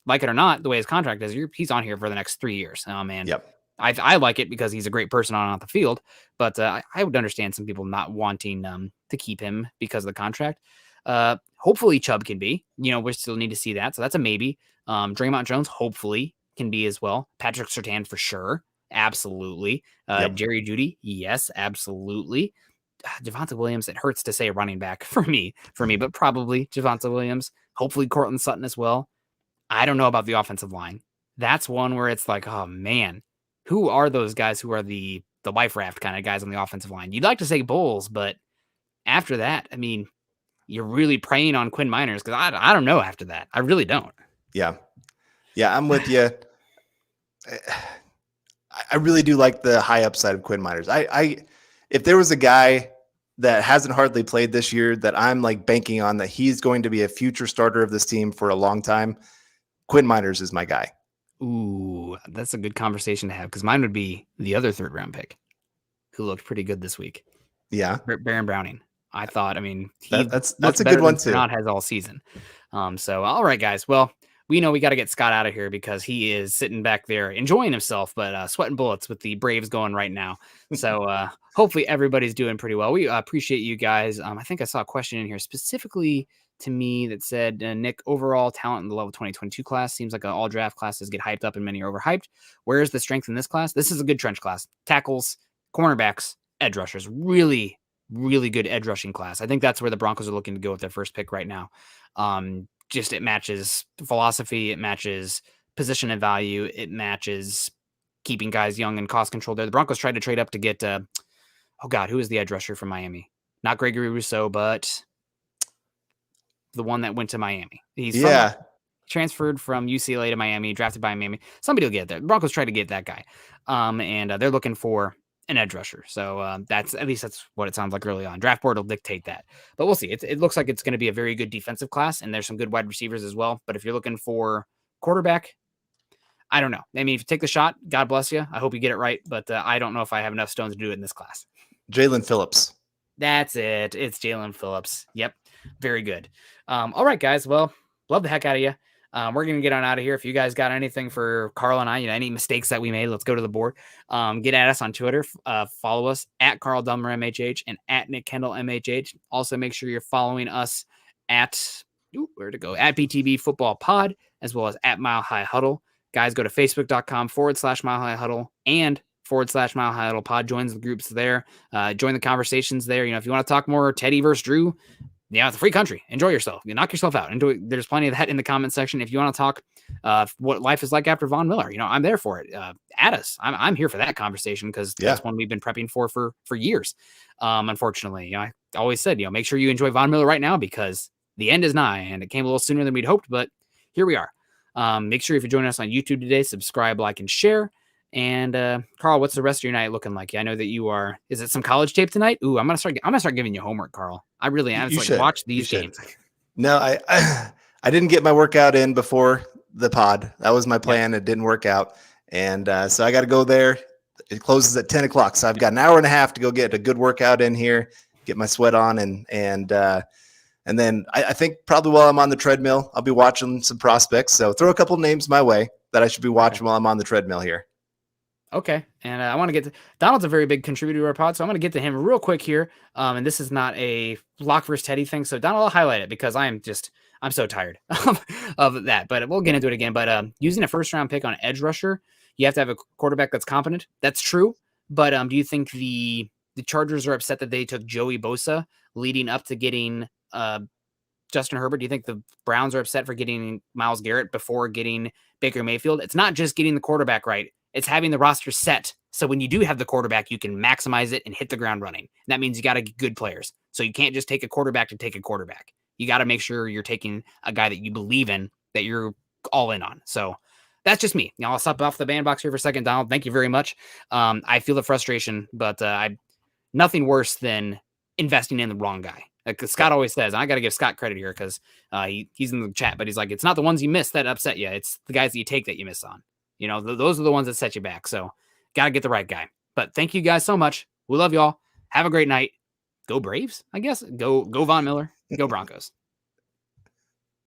like it or not, the way his contract is, he's on here for the next 3 years. Oh man, I like it because he's a great person on and off the field. But I would understand some people not wanting to keep him because of the contract. Hopefully Chubb can be. We still need to see that. So that's a maybe. Draymond Jones hopefully can be as well. Patrick Surtain for sure. Absolutely. Yep. Jerry Jeudy, yes, absolutely. Javonte Williams, it hurts to say running back for me, but probably Javonte Williams. Hopefully Cortland Sutton as well. I don't know about the offensive line. That's one where it's like, oh man, who are those guys who are the life raft kind of guys on the offensive line? You'd like to say Bulls, but after that, I mean, you're really preying on Quinn Miners because I don't know after that. I really don't. Yeah. Yeah, I'm with you. I really do like the high upside of Quinn Miners. If there was a guy that hasn't hardly played this year that I'm like banking on that he's going to be a future starter of this team for a long time, Quinn Miners is my guy. Ooh, that's a good conversation to have because mine would be the other third round pick who looked pretty good this week. Yeah. Baron Browning. I thought, I mean, that's a good one too. Not has all season. So, all right, guys. Well, we know we got to get Scott out of here because he is sitting back there enjoying himself, but sweating bullets with the Braves going right now. So hopefully everybody's doing pretty well. We appreciate you guys. I think I saw a question in here specifically to me that said, Nick, overall talent in the level 2022 class seems like all draft classes get hyped up and many are overhyped. Where is the strength in this class? This is a good trench class. Tackles, cornerbacks, edge rushers. Really, really good edge rushing class. I think that's where the Broncos are looking to go with their first pick right now. Just it matches philosophy, it matches position and value, it matches keeping guys young and cost control there. The Broncos tried to trade up to get who is the edge rusher from Miami? Not Gregory Rousseau, but the one that went to Miami. He's transferred from UCLA to Miami, drafted by Miami. Somebody will get there. The Broncos tried to get that guy. And they're looking for an edge rusher. So that's what it sounds like early on. Draft board will dictate that, but we'll see. It looks like it's going to be a very good defensive class, and there's some good wide receivers as well. But if you're looking for quarterback, I don't know. I mean, if you take the shot, God bless you. I hope you get it right, but I don't know if I have enough stones to do it in this class. Jalen Phillips. That's it. It's Jalen Phillips. Yep. Very good. All right, guys. Well, love the heck out of you. We're going to get on out of here. If you guys got anything for Carl and I, any mistakes that we made, let's go to the board. Get at us on Twitter. Follow us at Carl Dumler MHH and at Nick Kendell MHH. Also, make sure you're following us at BTB Football Pod, as well as at Mile High Huddle. Guys, go to facebook.com/Mile High Huddle and /Mile High Huddle Pod. Joins the groups there. Join the conversations there. If you want to talk more Teddy versus Drew, it's a free country. Enjoy yourself. You knock yourself out. There's plenty of that in the comment section. If you want to talk what life is like after Von Miller, I'm there for it. Add us. I'm here for that conversation because that's one we've been prepping for years. Unfortunately, I always said, make sure you enjoy Von Miller right now because the end is nigh, and it came a little sooner than we'd hoped, but here we are. Make sure if you're joining us on YouTube today, subscribe, like, and share. And Carl, what's the rest of your night looking like? I know that you are. Is it some college tape tonight? Ooh, I'm gonna start giving you homework, Carl. I really am. It's watch these games. No, I didn't get my workout in before the pod. That was my plan. It didn't work out, and so I got to go there. It closes at 10 o'clock, so I've got an hour and a half to go get a good workout in here, get my sweat on, and then I think probably while I'm on the treadmill, I'll be watching some prospects. So throw a couple names my way that I should be watching while I'm on the treadmill here. Okay. And I want to get to Donald's a very big contributor to our pod. So I'm going to get to him real quick here. And this is not a Lock versus Teddy thing. So Donald, I'll highlight it because I'm so tired of that, but we'll get into it again. But using a first round pick on edge rusher, you have to have a quarterback that's competent. That's true. But do you think the Chargers are upset that they took Joey Bosa leading up to getting Justin Herbert? Do you think the Browns are upset for getting Myles Garrett before getting Baker Mayfield? It's not just getting the quarterback right. It's having the roster set. So when you do have the quarterback, you can maximize it and hit the ground running. And that means you got to get good players. So you can't just take a quarterback to take a quarterback. You got to make sure you're taking a guy that you believe in, that you're all in on. So that's just me. I'll stop off the bandbox here for a second, Donald. Thank you very much. I feel the frustration, but nothing worse than investing in the wrong guy. Like Scott always says, and I got to give Scott credit here because he's in the chat, but he's like, it's not the ones you miss that upset you. It's the guys that you take that you miss on. Those are the ones that set you back. So got to get the right guy. But thank you guys so much. We love y'all. Have a great night. Go Braves, I guess. Go Von Miller. Go Broncos.